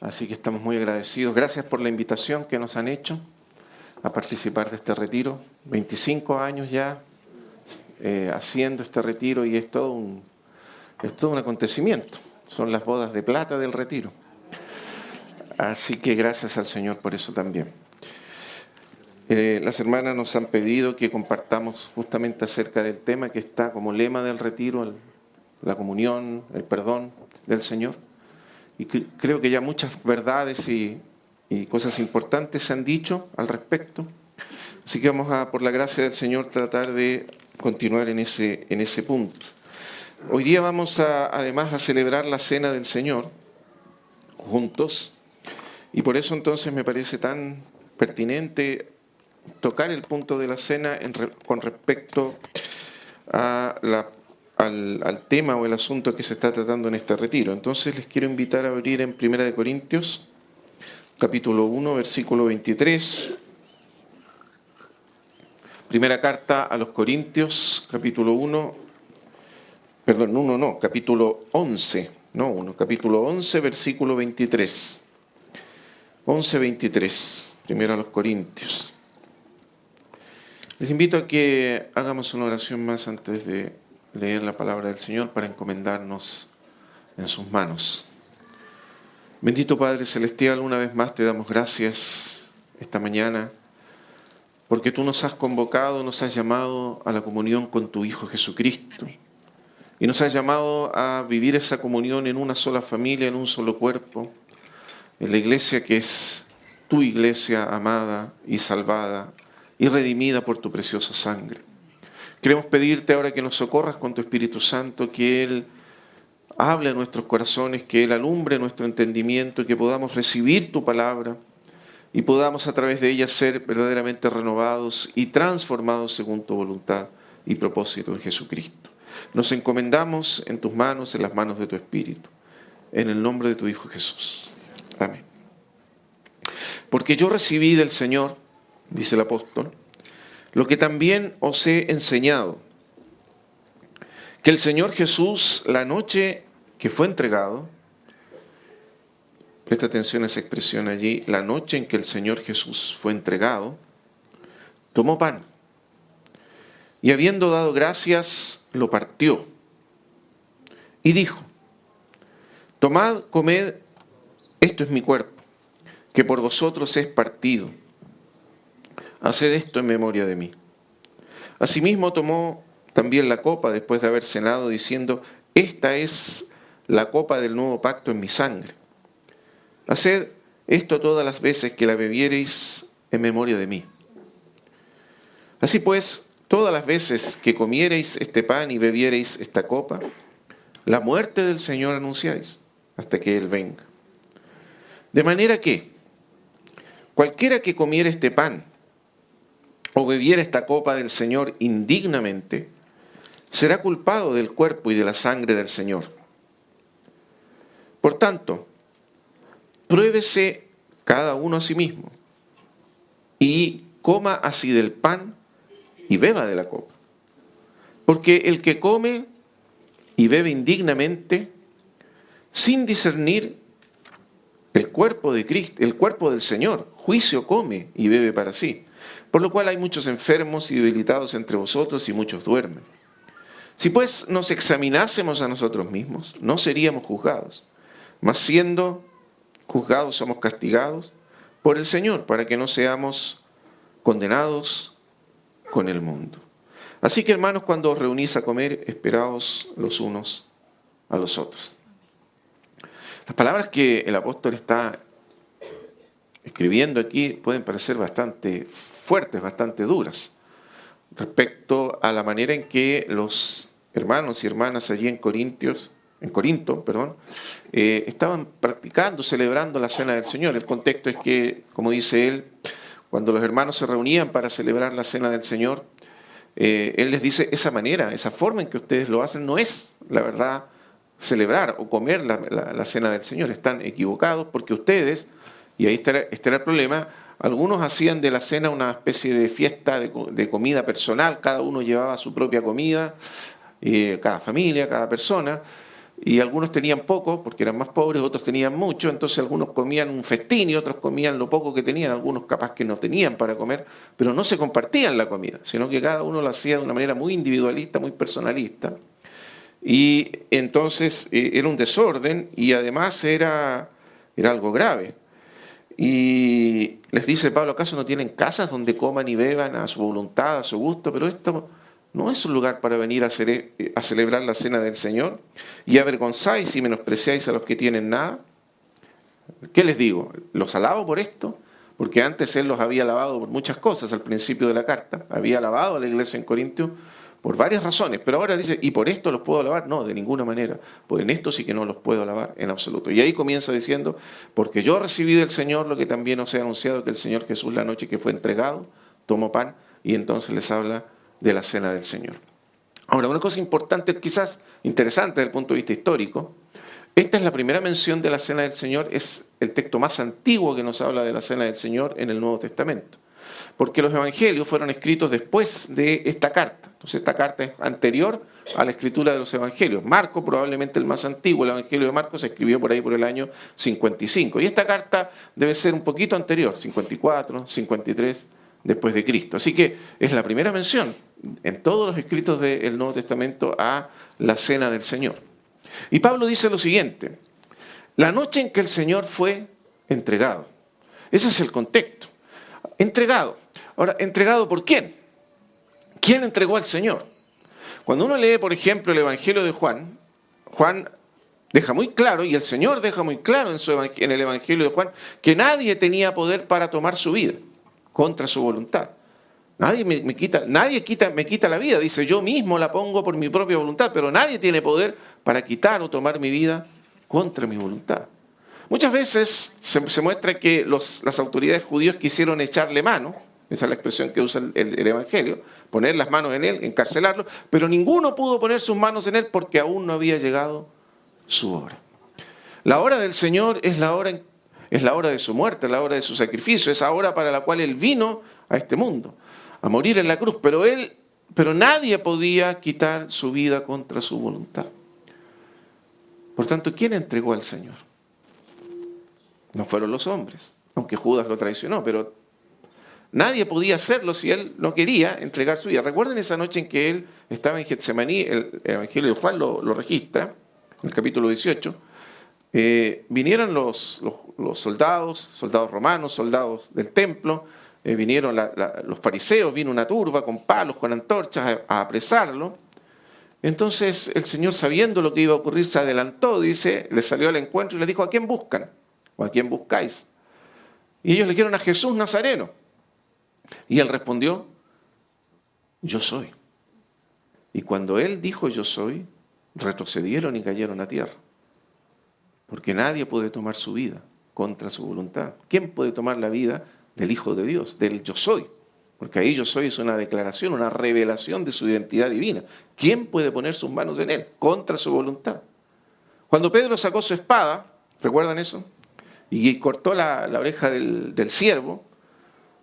Así que estamos muy agradecidos. Gracias por la invitación que nos han hecho a participar de este retiro. 25 años ya haciendo este retiro y es todo un acontecimiento. Son las bodas de plata del retiro. Así que gracias al Señor por eso también. Las hermanas nos han pedido que compartamos justamente acerca del tema que está como lema del retiro, la comunión, el perdón del Señor. Y creo que ya muchas verdades y cosas importantes se han dicho al respecto. Así que vamos a, por la gracia del Señor, tratar de continuar en ese punto. Hoy día vamos además a celebrar la Cena del Señor juntos. Y por eso entonces me parece tan pertinente tocar el punto de la cena con respecto al tema o el asunto que se está tratando en este retiro. Entonces les quiero invitar a abrir en 1 Corintios, capítulo 1, versículo 23. Primera carta a los Corintios, capítulo 1, perdón, 1 no, capítulo 11, no 1, capítulo 11, versículo 23. 11, 23, primero a los Corintios. Les invito a que hagamos una oración más antes de leer la palabra del Señor para encomendarnos en sus manos. Bendito Padre Celestial, una vez más te damos gracias esta mañana porque tú nos has convocado, nos has llamado a la comunión con tu Hijo Jesucristo y nos has llamado a vivir esa comunión en una sola familia, en un solo cuerpo, en la iglesia que es tu iglesia amada y salvada y redimida por tu preciosa sangre. Queremos pedirte ahora que nos socorras con tu Espíritu Santo, que Él hable a nuestros corazones, que Él alumbre nuestro entendimiento, que podamos recibir tu palabra y podamos a través de ella ser verdaderamente renovados y transformados según tu voluntad y propósito en Jesucristo. Nos encomendamos en tus manos, en las manos de tu Espíritu, en el nombre de tu Hijo Jesús. Amén. Porque yo recibí del Señor, dice el apóstol, lo que también os he enseñado, que el Señor Jesús, la noche que fue entregado, presta atención a esa expresión allí, la noche en que el Señor Jesús fue entregado, tomó pan y habiendo dado gracias, lo partió y dijo, tomad, comed, esto es mi cuerpo, que por vosotros es partido. Haced esto en memoria de mí. Asimismo tomó también la copa después de haber cenado, diciendo, esta es la copa del nuevo pacto en mi sangre. Haced esto todas las veces que la bebiereis en memoria de mí. Así pues, todas las veces que comiereis este pan y bebiereis esta copa, la muerte del Señor anunciáis hasta que Él venga. De manera que cualquiera que comiera este pan o bebiera esta copa del Señor indignamente, será culpado del cuerpo y de la sangre del Señor. Por tanto, pruébese cada uno a sí mismo y coma así del pan y beba de la copa. Porque el que come y bebe indignamente, sin discernir el cuerpo de Cristo, el cuerpo del Señor, juicio come y bebe para sí. Por lo cual hay muchos enfermos y debilitados entre vosotros y muchos duermen. Si pues nos examinásemos a nosotros mismos, no seríamos juzgados. Mas siendo juzgados somos castigados por el Señor, para que no seamos condenados con el mundo. Así que hermanos, cuando os reunís a comer, esperaos los unos a los otros. Las palabras que el apóstol está escribiendo aquí pueden parecer bastante fuertes, bastante duras, respecto a la manera en que los hermanos y hermanas allí en Corinto, estaban practicando, celebrando la Cena del Señor. El contexto es que, como dice él, cuando los hermanos se reunían para celebrar la Cena del Señor, él les dice, esa manera, esa forma en que ustedes lo hacen no es, la verdad, celebrar o comer la Cena del Señor. Están equivocados porque ustedes, y ahí estará el problema, algunos hacían de la cena una especie de fiesta de comida personal, cada uno llevaba su propia comida, cada familia, cada persona, y algunos tenían poco porque eran más pobres, otros tenían mucho, entonces algunos comían un festín y otros comían lo poco que tenían, algunos capaz que no tenían para comer, pero no se compartían la comida, sino que cada uno lo hacía de una manera muy individualista, muy personalista, y entonces era un desorden y además era algo grave. Y les dice Pablo, ¿acaso no tienen casas donde coman y beban a su voluntad, a su gusto? Pero esto no es un lugar para venir a celebrar la cena del Señor y avergonzáis y menospreciáis a los que tienen nada. ¿Qué les digo? ¿Los alabo por esto? Porque antes él los había alabado por muchas cosas al principio de la carta. Había alabado a la iglesia en Corintios por varias razones, pero ahora dice, ¿y por esto los puedo alabar? No, de ninguna manera, pues en esto sí que no los puedo alabar en absoluto. Y ahí comienza diciendo, porque yo recibí del Señor lo que también os he anunciado, que el Señor Jesús la noche que fue entregado, tomó pan, y entonces les habla de la cena del Señor. Ahora, una cosa importante, quizás interesante desde el punto de vista histórico, esta es la primera mención de la cena del Señor, es el texto más antiguo que nos habla de la cena del Señor en el Nuevo Testamento. Porque los evangelios fueron escritos después de esta carta. Entonces esta carta es anterior a la escritura de los evangelios. Marco, probablemente el más antiguo, el evangelio de Marcos se escribió por ahí por el año 55. Y esta carta debe ser un poquito anterior, 54, 53 después de Cristo. Así que es la primera mención en todos los escritos del Nuevo Testamento a la cena del Señor. Y Pablo dice lo siguiente, la noche en que el Señor fue entregado. Ese es el contexto. Entregado. Ahora, ¿entregado por quién? ¿Quién entregó al Señor? Cuando uno lee, por ejemplo, el Evangelio de Juan, Juan deja muy claro, y el Señor deja muy claro en el Evangelio de Juan, que nadie tenía poder para tomar su vida contra su voluntad. Nadie me quita la vida. Dice, yo mismo la pongo por mi propia voluntad, pero nadie tiene poder para quitar o tomar mi vida contra mi voluntad. Muchas veces se muestra que las autoridades judías quisieron echarle mano, esa es la expresión que usa el Evangelio, poner las manos en él, encarcelarlo, pero ninguno pudo poner sus manos en él porque aún no había llegado su hora. La hora del Señor es la hora de su muerte, la hora de su sacrificio, esa hora para la cual Él vino a este mundo, a morir en la cruz, pero nadie podía quitar su vida contra su voluntad. Por tanto, ¿quién entregó al Señor? No fueron los hombres, aunque Judas lo traicionó, pero nadie podía hacerlo si él no quería entregar su vida. Recuerden esa noche en que él estaba en Getsemaní, el Evangelio de Juan lo registra, en el capítulo 18, vinieron los soldados romanos, soldados del templo, vinieron los fariseos, vino una turba con palos, con antorchas a apresarlo. Entonces el Señor, sabiendo lo que iba a ocurrir, se adelantó, dice, le salió al encuentro y le dijo, ¿a quién buscan? ¿O a quién buscáis? Y ellos le dijeron, a Jesús Nazareno. Y él respondió, yo soy. Y cuando él dijo yo soy, retrocedieron y cayeron a tierra. Porque nadie puede tomar su vida contra su voluntad. ¿Quién puede tomar la vida del Hijo de Dios, del yo soy? Porque ahí yo soy es una declaración, una revelación de su identidad divina. ¿Quién puede poner sus manos en él contra su voluntad? Cuando Pedro sacó su espada, ¿recuerdan eso? Y cortó la oreja del siervo,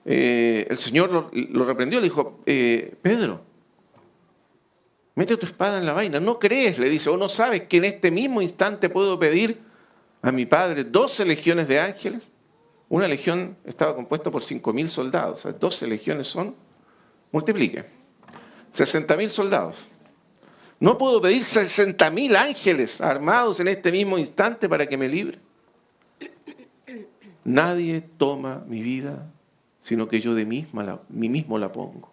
el Señor lo reprendió, le dijo, Pedro, mete tu espada en la vaina, ¿no crees? Le dice, ¿o no sabes que en este mismo instante puedo pedir a mi Padre 12 legiones de ángeles? Una legión estaba compuesta por 5.000 soldados, o sea, 12 legiones son, multiplique, 60.000 soldados. ¿No puedo pedir 60.000 ángeles armados en este mismo instante para que me libre? Nadie toma mi vida, sino que yo de mí mismo la pongo.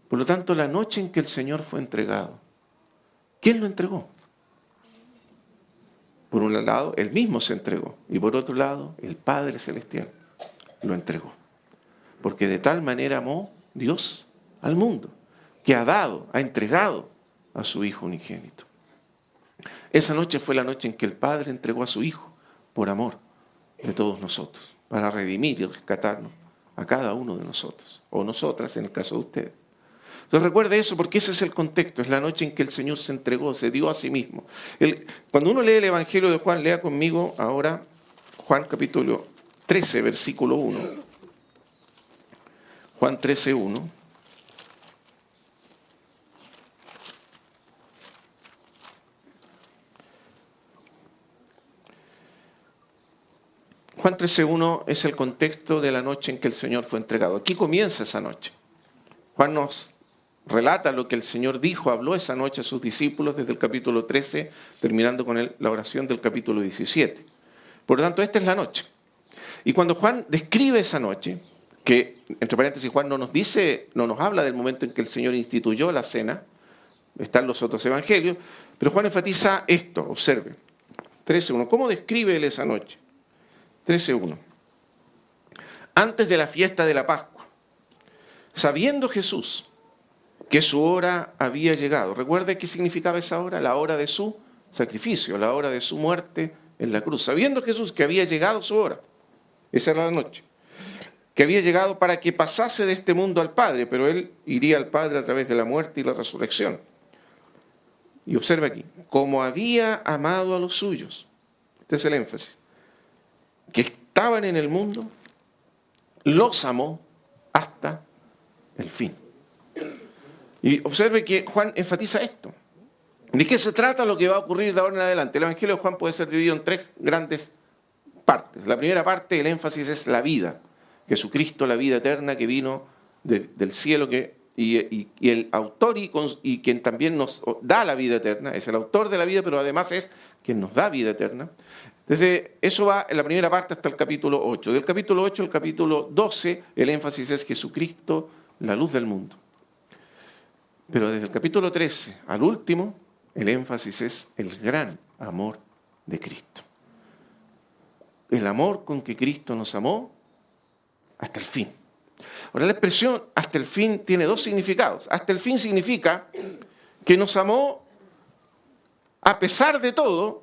Por lo tanto, la noche en que el Señor fue entregado, ¿quién lo entregó? Por un lado, Él mismo se entregó, y por otro lado, el Padre Celestial lo entregó. Porque de tal manera amó Dios al mundo, que ha entregado a su Hijo unigénito. Esa noche fue la noche en que el Padre entregó a su Hijo por amor de todos nosotros, para redimir y rescatarnos a cada uno de nosotros, o nosotras en el caso de ustedes. Entonces recuerde eso porque ese es el contexto, es la noche en que el Señor se entregó, se dio a sí mismo. Cuando uno lee el Evangelio de Juan, lea conmigo ahora Juan capítulo 13, versículo 1. Juan 13, 1. Juan 13:1 es el contexto de la noche en que el Señor fue entregado. Aquí comienza esa noche. Juan nos relata lo que el Señor dijo, habló esa noche a sus discípulos desde el capítulo 13, terminando con la oración del capítulo 17. Por lo tanto, esta es la noche. Y cuando Juan describe esa noche, que entre paréntesis Juan no nos habla del momento en que el Señor instituyó la cena, están los otros evangelios, pero Juan enfatiza esto, observe. 13:1. ¿Cómo describe él esa noche? 13:1. Antes de la fiesta de la Pascua, sabiendo Jesús que su hora había llegado. ¿Recuerda qué significaba esa hora? La hora de su sacrificio, la hora de su muerte en la cruz. Sabiendo Jesús que había llegado su hora. Esa era la noche. Que había llegado para que pasase de este mundo al Padre, pero él iría al Padre a través de la muerte y la resurrección. Y observa aquí, como había amado a los suyos, este es el énfasis, que estaban en el mundo, los amó hasta el fin. Y observe que Juan enfatiza esto. ¿De qué se trata lo que va a ocurrir de ahora en adelante? El Evangelio de Juan puede ser dividido en 3 grandes partes. La primera parte, el énfasis es la vida. Jesucristo, la vida eterna que vino del cielo, y el autor y quien también nos da la vida eterna, es el autor de la vida, pero además es quien nos da vida eterna. Desde eso va en la primera parte hasta el capítulo 8. Del capítulo 8 al capítulo 12, el énfasis es Jesucristo, la luz del mundo. Pero desde el capítulo 13 al último, el énfasis es el gran amor de Cristo. El amor con que Cristo nos amó hasta el fin. Ahora, la expresión hasta el fin tiene 2 significados. Hasta el fin significa que nos amó a pesar de todo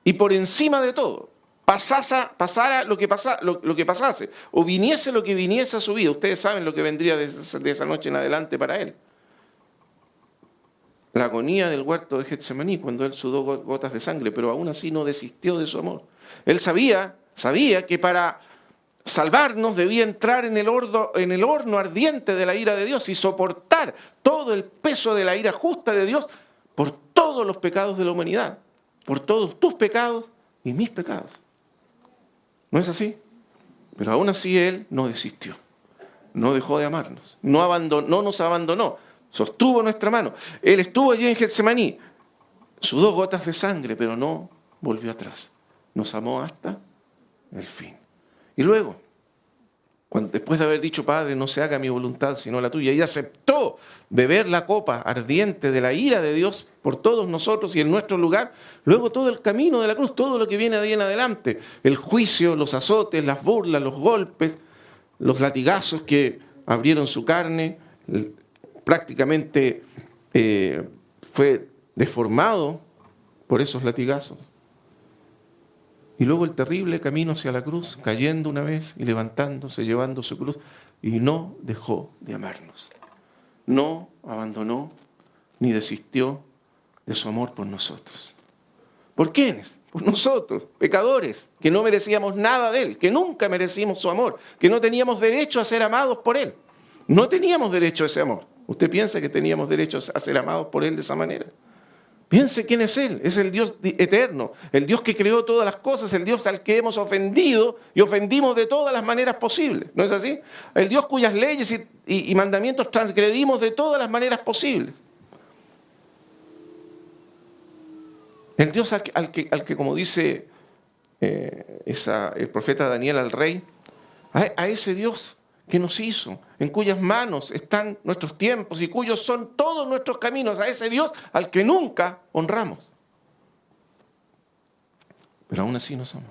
y por encima de todo. Pasara lo que pasase, o viniese lo que viniese a su vida. Ustedes saben lo que vendría de esa noche en adelante para él. La agonía del huerto de Getsemaní, cuando él sudó gotas de sangre, pero aún así no desistió de su amor. Él sabía que para salvarnos debía entrar en el horno ardiente de la ira de Dios y soportar todo el peso de la ira justa de Dios por todos los pecados de la humanidad, por todos tus pecados y mis pecados. ¿No es así? Pero aún así Él no desistió, no dejó de amarnos, no nos abandonó, sostuvo nuestra mano. Él estuvo allí en Getsemaní, sudó gotas de sangre, pero no volvió atrás. Nos amó hasta el fin. Y luego, después de haber dicho, Padre, no se haga mi voluntad sino la tuya, y aceptó beber la copa ardiente de la ira de Dios por todos nosotros y en nuestro lugar, luego todo el camino de la cruz, todo lo que viene de ahí en adelante, el juicio, los azotes, las burlas, los golpes, los latigazos que abrieron su carne, prácticamente fue deformado por esos latigazos. Y luego el terrible camino hacia la cruz, cayendo una vez y levantándose, llevando su cruz, y no dejó de amarnos. No abandonó ni desistió de su amor por nosotros. ¿Por quiénes? Por nosotros, pecadores, que no merecíamos nada de Él, que nunca merecimos su amor, que no teníamos derecho a ser amados por Él. No teníamos derecho a ese amor. ¿Usted piensa que teníamos derecho a ser amados por Él de esa manera? Piense quién es Él. Es el Dios eterno, el Dios que creó todas las cosas, el Dios al que hemos ofendido y ofendimos de todas las maneras posibles. ¿No es así? El Dios cuyas leyes y mandamientos transgredimos de todas las maneras posibles. El Dios al que como dice el profeta Daniel al rey, a ese Dios que nos hizo, en cuyas manos están nuestros tiempos y cuyos son todos nuestros caminos, a ese Dios al que nunca honramos. Pero aún así nos amó.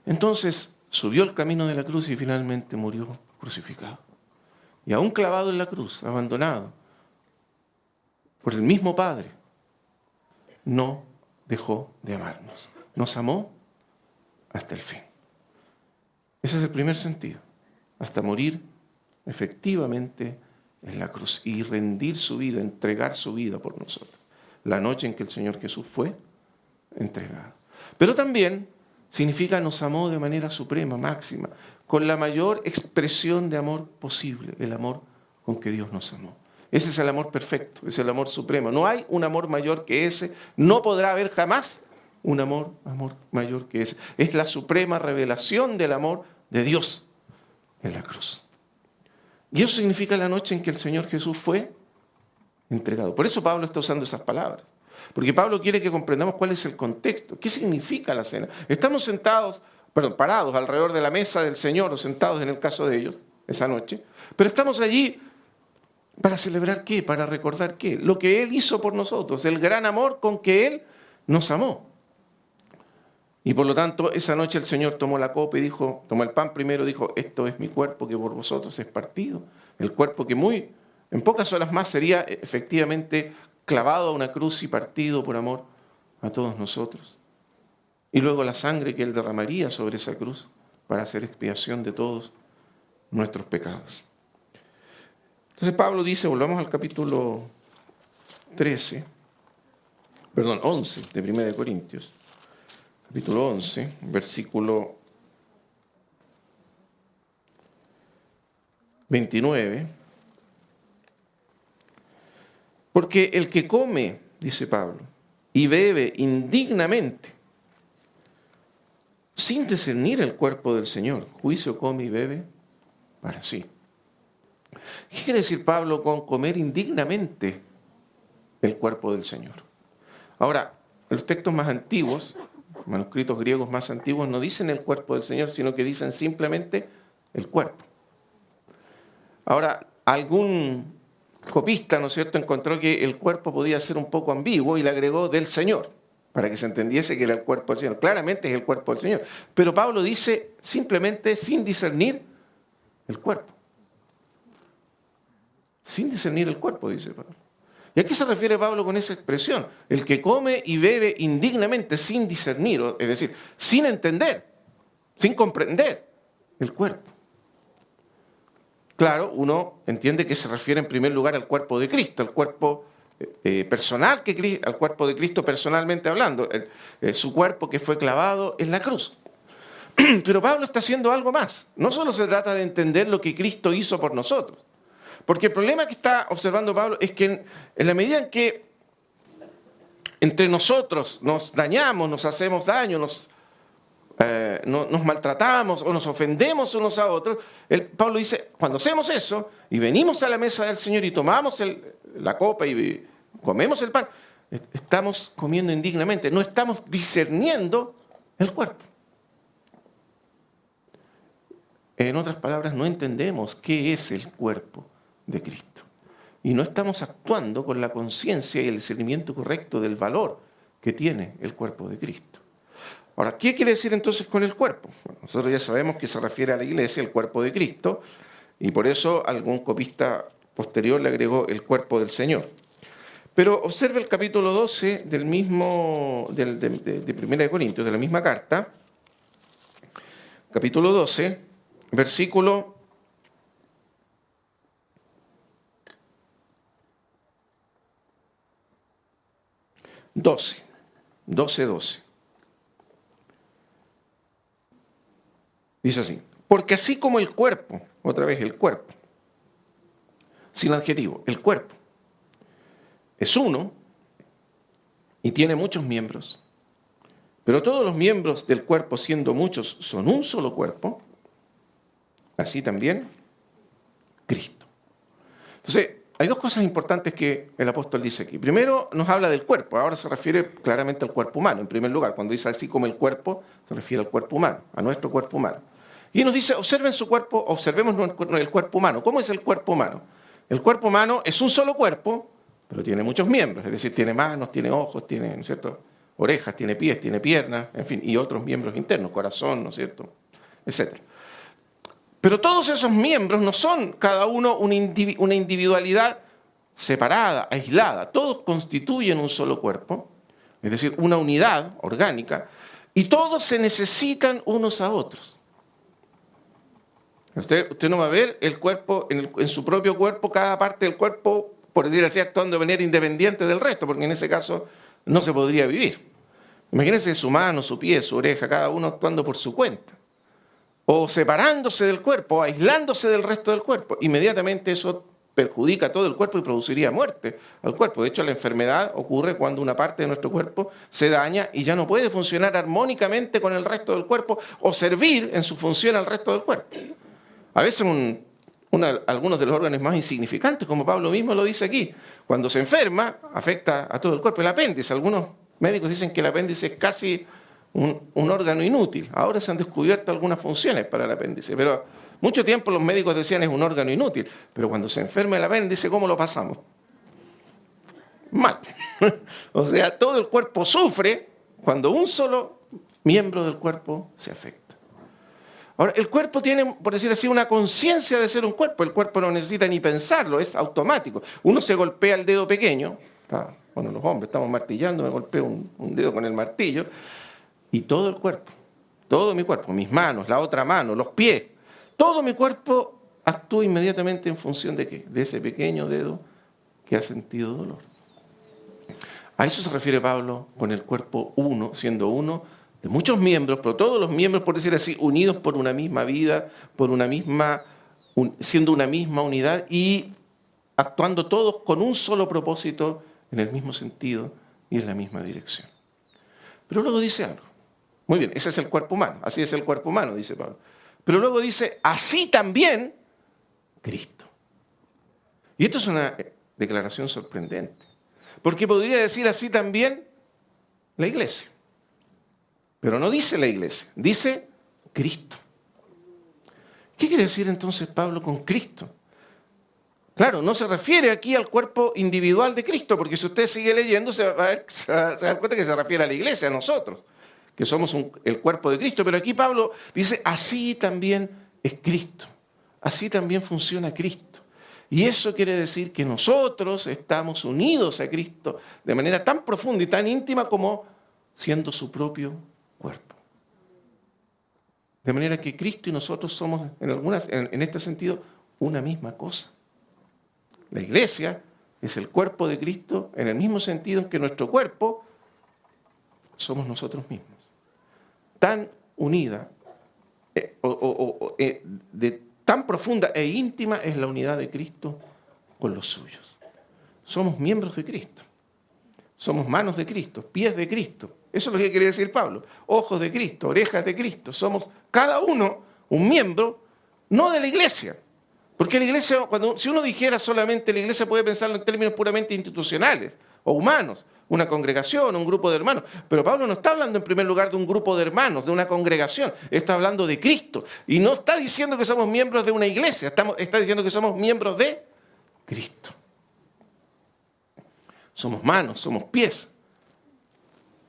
Entonces subió el camino de la cruz y finalmente murió crucificado. Y aún clavado en la cruz, abandonado por el mismo Padre, no dejó de amarnos. Nos amó hasta el fin. Ese es el primer sentido. Hasta morir efectivamente en la cruz y rendir su vida, entregar su vida por nosotros. La noche en que el Señor Jesús fue entregado. Pero también significa nos amó de manera suprema, máxima, con la mayor expresión de amor posible, el amor con que Dios nos amó. Ese es el amor perfecto, es el amor supremo. No hay un amor mayor que ese, no podrá haber jamás, un amor mayor que ese. Es la suprema revelación del amor de Dios en la cruz. Y eso significa la noche en que el Señor Jesús fue entregado. Por eso Pablo está usando esas palabras. Porque Pablo quiere que comprendamos cuál es el contexto. ¿Qué significa la cena? Estamos parados alrededor de la mesa del Señor, o sentados en el caso de ellos, esa noche. Pero estamos allí para celebrar ¿qué? Para recordar ¿qué? Lo que Él hizo por nosotros, el gran amor con que Él nos amó. Y por lo tanto, esa noche el Señor tomó la copa y dijo, tomó el pan primero, dijo, esto es mi cuerpo que por vosotros es partido. El cuerpo que en pocas horas más sería efectivamente clavado a una cruz y partido por amor a todos nosotros. Y luego la sangre que Él derramaría sobre esa cruz para hacer expiación de todos nuestros pecados. Entonces Pablo dice, volvamos al capítulo 11 de 1 de Corintios. Capítulo 11, versículo 29. Porque el que come, dice Pablo, y bebe indignamente, sin discernir el cuerpo del Señor, juicio come y bebe para sí. ¿Qué quiere decir Pablo con comer indignamente el cuerpo del Señor? Ahora, los textos más antiguos, manuscritos griegos más antiguos, no dicen el cuerpo del Señor, sino que dicen simplemente el cuerpo. Ahora, algún copista, ¿no es cierto?, encontró que el cuerpo podía ser un poco ambiguo y le agregó del Señor, para que se entendiese que era el cuerpo del Señor. Claramente es el cuerpo del Señor. Pero Pablo dice simplemente sin discernir el cuerpo. Sin discernir el cuerpo, dice Pablo. ¿Y a qué se refiere Pablo con esa expresión? El que come y bebe indignamente, sin discernir, es decir, sin entender, sin comprender el cuerpo. Claro, uno entiende que se refiere en primer lugar al cuerpo de Cristo, al cuerpo personal, al cuerpo de Cristo personalmente hablando, su cuerpo que fue clavado en la cruz. Pero Pablo está haciendo algo más. No solo se trata de entender lo que Cristo hizo por nosotros, porque el problema que está observando Pablo es que en la medida en que entre nosotros nos dañamos, nos hacemos daño, nos maltratamos o nos ofendemos unos a otros, Pablo dice, cuando hacemos eso y venimos a la mesa del Señor y tomamos la copa y comemos el pan, estamos comiendo indignamente, no estamos discerniendo el cuerpo. En otras palabras, no entendemos qué es el cuerpo de Cristo. Y no estamos actuando con la conciencia y el discernimiento correcto del valor que tiene el cuerpo de Cristo. Ahora, ¿qué quiere decir entonces con el cuerpo? Bueno, nosotros ya sabemos que se refiere a la iglesia, el cuerpo de Cristo, y por eso algún copista posterior le agregó el cuerpo del Señor. Pero observe el capítulo 12 de 1 de Corintios, de la misma carta, capítulo 12, versículo 12. Dice así, porque así como el cuerpo, otra vez el cuerpo, sin adjetivo, el cuerpo es uno y tiene muchos miembros, pero todos los miembros del cuerpo, siendo muchos, son un solo cuerpo, así también Cristo. Entonces, hay dos cosas importantes que el apóstol dice aquí. Primero, nos habla del cuerpo. Ahora se refiere claramente al cuerpo humano. En primer lugar, cuando dice así como el cuerpo, se refiere al cuerpo humano, a nuestro cuerpo humano. Y nos dice, observen su cuerpo, observemos el cuerpo humano. ¿Cómo es el cuerpo humano? El cuerpo humano es un solo cuerpo, pero tiene muchos miembros. Es decir, tiene manos, tiene ojos, tiene, ¿no es cierto?, orejas, tiene pies, tiene piernas, en fin, y otros miembros internos, corazón, ¿no es cierto?, etcétera. Pero todos esos miembros no son cada uno una individualidad separada, aislada. Todos constituyen un solo cuerpo, es decir, una unidad orgánica, y todos se necesitan unos a otros. Usted no va a ver el cuerpo, en su propio cuerpo, cada parte del cuerpo, por decir así, actuando de manera independiente del resto, porque en ese caso no se podría vivir. Imagínense su mano, su pie, su oreja, cada uno actuando por su cuenta. O separándose del cuerpo, o aislándose del resto del cuerpo. Inmediatamente eso perjudica a todo el cuerpo y produciría muerte al cuerpo. De hecho, la enfermedad ocurre cuando una parte de nuestro cuerpo se daña y ya no puede funcionar armónicamente con el resto del cuerpo o servir en su función al resto del cuerpo. A veces algunos de los órganos más insignificantes, como Pablo mismo lo dice aquí, cuando se enferma, afecta a todo el cuerpo. El apéndice, algunos médicos dicen que el apéndice es casi un órgano inútil. Ahora se han descubierto algunas funciones para el apéndice, pero mucho tiempo los médicos decían es un órgano inútil. Pero cuando se enferma el apéndice, ¿cómo lo pasamos? Mal. O sea, todo el cuerpo sufre cuando un solo miembro del cuerpo se afecta. Ahora, el cuerpo tiene, por decir así, una conciencia de ser un cuerpo. El cuerpo no necesita ni pensarlo, es automático. Uno se golpea el dedo pequeño. Bueno, los hombres estamos martillando, me golpeo un dedo con el martillo. Y todo el cuerpo, todo mi cuerpo, mis manos, la otra mano, los pies, todo mi cuerpo actúa inmediatamente en función de ¿qué? De ese pequeño dedo que ha sentido dolor. A eso se refiere Pablo con el cuerpo uno, siendo uno de muchos miembros, pero todos los miembros, por decir así, unidos por una misma vida, siendo una misma unidad y actuando todos con un solo propósito, en el mismo sentido y en la misma dirección. Pero luego dice algo. Muy bien, ese es el cuerpo humano, así es el cuerpo humano, dice Pablo. Pero luego dice, así también Cristo. Y esto es una declaración sorprendente, porque podría decir así también la iglesia. Pero no dice la iglesia, dice Cristo. ¿Qué quiere decir entonces Pablo con Cristo? Claro, no se refiere aquí al cuerpo individual de Cristo, porque si usted sigue leyendo se va a dar cuenta que se refiere a la iglesia, a nosotros, que somos el cuerpo de Cristo. Pero aquí Pablo dice, así también es Cristo, así también funciona Cristo. Y eso quiere decir que nosotros estamos unidos a Cristo de manera tan profunda y tan íntima como siendo su propio cuerpo. De manera que Cristo y nosotros somos, en este sentido, una misma cosa. La iglesia es el cuerpo de Cristo en el mismo sentido en que nuestro cuerpo somos nosotros mismos. Tan unida, tan profunda e íntima es la unidad de Cristo con los suyos. Somos miembros de Cristo. Somos manos de Cristo, pies de Cristo. Eso es lo que quiere decir Pablo. Ojos de Cristo, orejas de Cristo. Somos cada uno un miembro, no de la iglesia. Porque la iglesia, si uno dijera solamente la iglesia, puede pensarlo en términos puramente institucionales o humanos, una congregación, un grupo de hermanos. Pero Pablo no está hablando en primer lugar de un grupo de hermanos, de una congregación. Está hablando de Cristo. Y no está diciendo que somos miembros de una iglesia, está diciendo que somos miembros de Cristo. Somos manos, somos pies,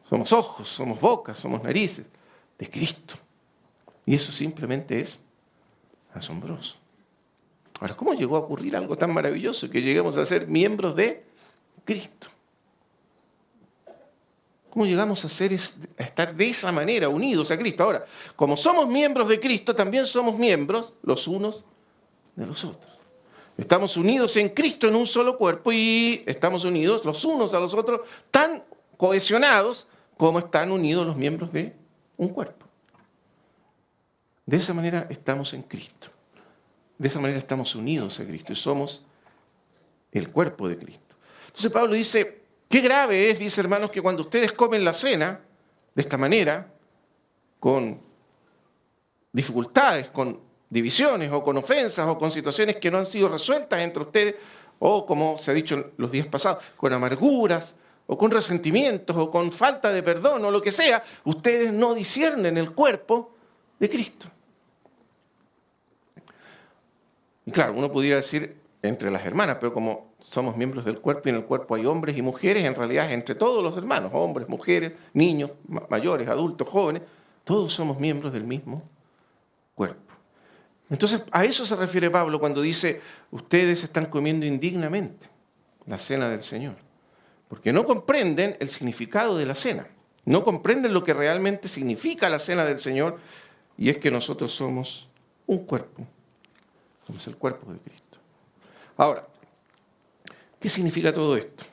somos ojos, somos bocas, somos narices de Cristo. Y eso simplemente es asombroso. Ahora, ¿cómo llegó a ocurrir algo tan maravilloso que lleguemos a ser miembros de Cristo? ¿Cómo llegamos a estar de esa manera unidos a Cristo? Ahora, como somos miembros de Cristo, también somos miembros los unos de los otros. Estamos unidos en Cristo en un solo cuerpo y estamos unidos los unos a los otros tan cohesionados como están unidos los miembros de un cuerpo. De esa manera estamos en Cristo. De esa manera estamos unidos a Cristo y somos el cuerpo de Cristo. Entonces Pablo dice, qué grave es, dice hermanos, que cuando ustedes comen la cena de esta manera, con dificultades, con divisiones o con ofensas o con situaciones que no han sido resueltas entre ustedes, o como se ha dicho en los días pasados, con amarguras o con resentimientos o con falta de perdón o lo que sea, ustedes no disciernen el cuerpo de Cristo. Y claro, uno podría decir entre las hermanas, pero como somos miembros del cuerpo y en el cuerpo hay hombres y mujeres, en realidad es entre todos los hermanos, hombres, mujeres, niños, mayores, adultos, jóvenes, todos somos miembros del mismo cuerpo. Entonces, a eso se refiere Pablo cuando dice, ustedes están comiendo indignamente la cena del Señor, porque no comprenden el significado de la cena, no comprenden lo que realmente significa la cena del Señor, y es que nosotros somos un cuerpo. Somos el cuerpo de Cristo. Ahora, ¿qué significa todo esto?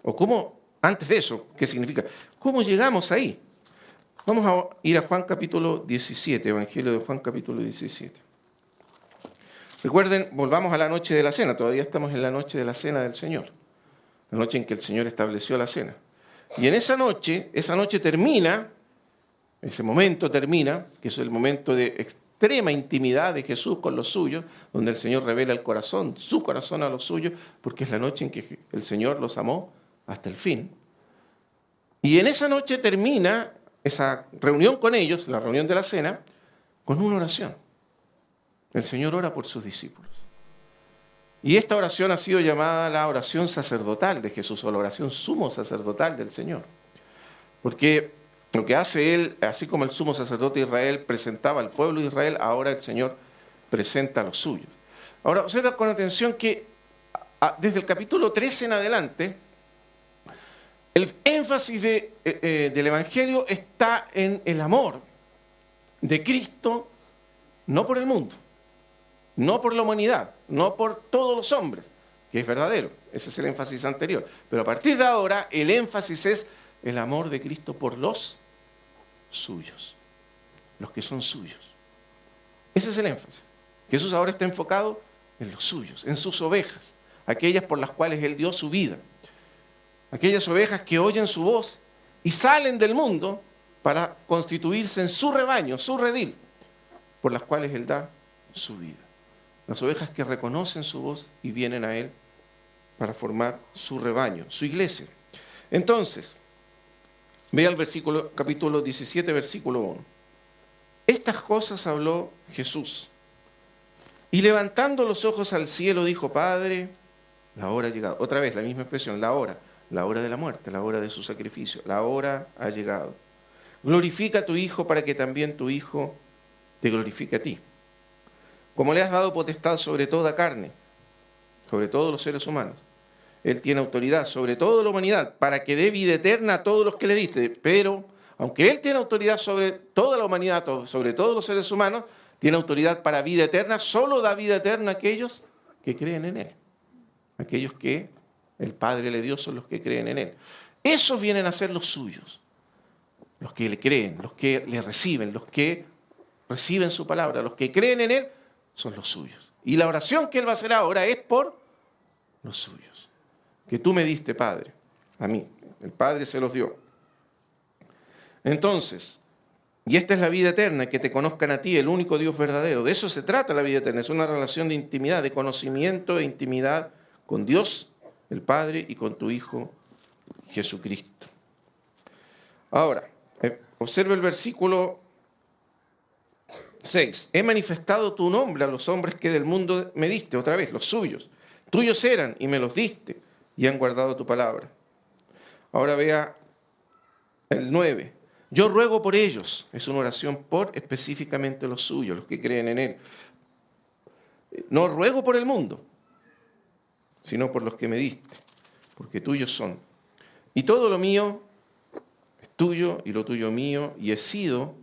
O cómo, antes de eso, ¿qué significa? ¿Cómo llegamos ahí? Vamos a ir a Juan capítulo 17, Evangelio de Juan capítulo 17. Recuerden, volvamos a la noche de la cena. Todavía estamos en la noche de la cena del Señor. La noche en que el Señor estableció la cena. Y en esa noche termina, ese momento termina, que es el momento de extrema intimidad de Jesús con los suyos, donde el Señor revela el corazón, su corazón a los suyos, porque es la noche en que el Señor los amó hasta el fin. Y en esa noche termina esa reunión con ellos, la reunión de la cena, con una oración. El Señor ora por sus discípulos. Y esta oración ha sido llamada la oración sacerdotal de Jesús, o la oración sumo sacerdotal del Señor. Porque lo que hace Él, así como el sumo sacerdote de Israel presentaba al pueblo de Israel, ahora el Señor presenta a los suyos. Ahora, observa con atención que desde el capítulo 13 en adelante, el énfasis del Evangelio está en el amor de Cristo, no por el mundo, no por la humanidad, no por todos los hombres, que es verdadero, ese es el énfasis anterior. Pero a partir de ahora, el énfasis es el amor de Cristo por los suyos, los que son suyos. Ese es el énfasis. Jesús ahora está enfocado en los suyos, en sus ovejas, aquellas por las cuales Él dio su vida. Aquellas ovejas que oyen su voz y salen del mundo para constituirse en su rebaño, su redil, por las cuales Él da su vida. Las ovejas que reconocen su voz y vienen a Él para formar su rebaño, su iglesia. Entonces, vea el capítulo 17, versículo 1. Estas cosas habló Jesús. Y levantando los ojos al cielo dijo, Padre, la hora ha llegado. Otra vez la misma expresión, la hora de la muerte, la hora de su sacrificio. La hora ha llegado. Glorifica a tu Hijo para que también tu Hijo te glorifique a ti. Como le has dado potestad sobre toda carne, sobre todos los seres humanos, Él tiene autoridad sobre toda la humanidad para que dé vida eterna a todos los que le diste. Pero, aunque Él tiene autoridad sobre toda la humanidad, sobre todos los seres humanos, tiene autoridad para vida eterna, solo da vida eterna a aquellos que creen en Él. Aquellos que el Padre le dio son los que creen en Él. Esos vienen a ser los suyos, los que le creen, los que le reciben, los que reciben su palabra, los que creen en Él son los suyos. Y la oración que Él va a hacer ahora es por los suyos, que tú me diste, Padre, a mí. El Padre se los dio. Entonces, y esta es la vida eterna, que te conozcan a ti, el único Dios verdadero. De eso se trata la vida eterna, es una relación de intimidad, de conocimiento e intimidad con Dios, el Padre, y con tu Hijo Jesucristo. Ahora, observa el versículo 6. He manifestado tu nombre a los hombres que del mundo me diste, otra vez, los suyos. Tuyos eran y me los diste y han guardado tu palabra. Ahora vea el 9. Yo ruego por ellos, es una oración por específicamente los suyos, los que creen en Él. No ruego por el mundo, sino por los que me diste, porque tuyos son. Y todo lo mío es tuyo y lo tuyo mío, y he sido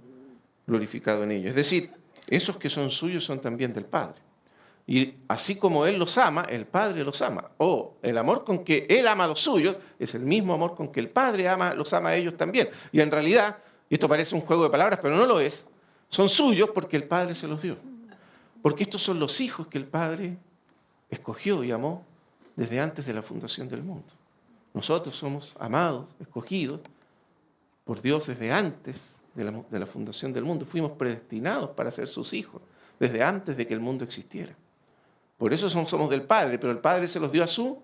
glorificado en ellos. Es decir, esos que son suyos son también del Padre. Y así como Él los ama, el Padre los ama. O el amor con que Él ama a los suyos es el mismo amor con que el Padre los ama a ellos también. Y en realidad, y esto parece un juego de palabras, pero no lo es, son suyos porque el Padre se los dio. Porque estos son los hijos que el Padre escogió y amó desde antes de la fundación del mundo. Nosotros somos amados, escogidos por Dios desde antes de la fundación del mundo. Fuimos predestinados para ser sus hijos desde antes de que el mundo existiera. Por eso somos del Padre, pero el Padre se los dio a su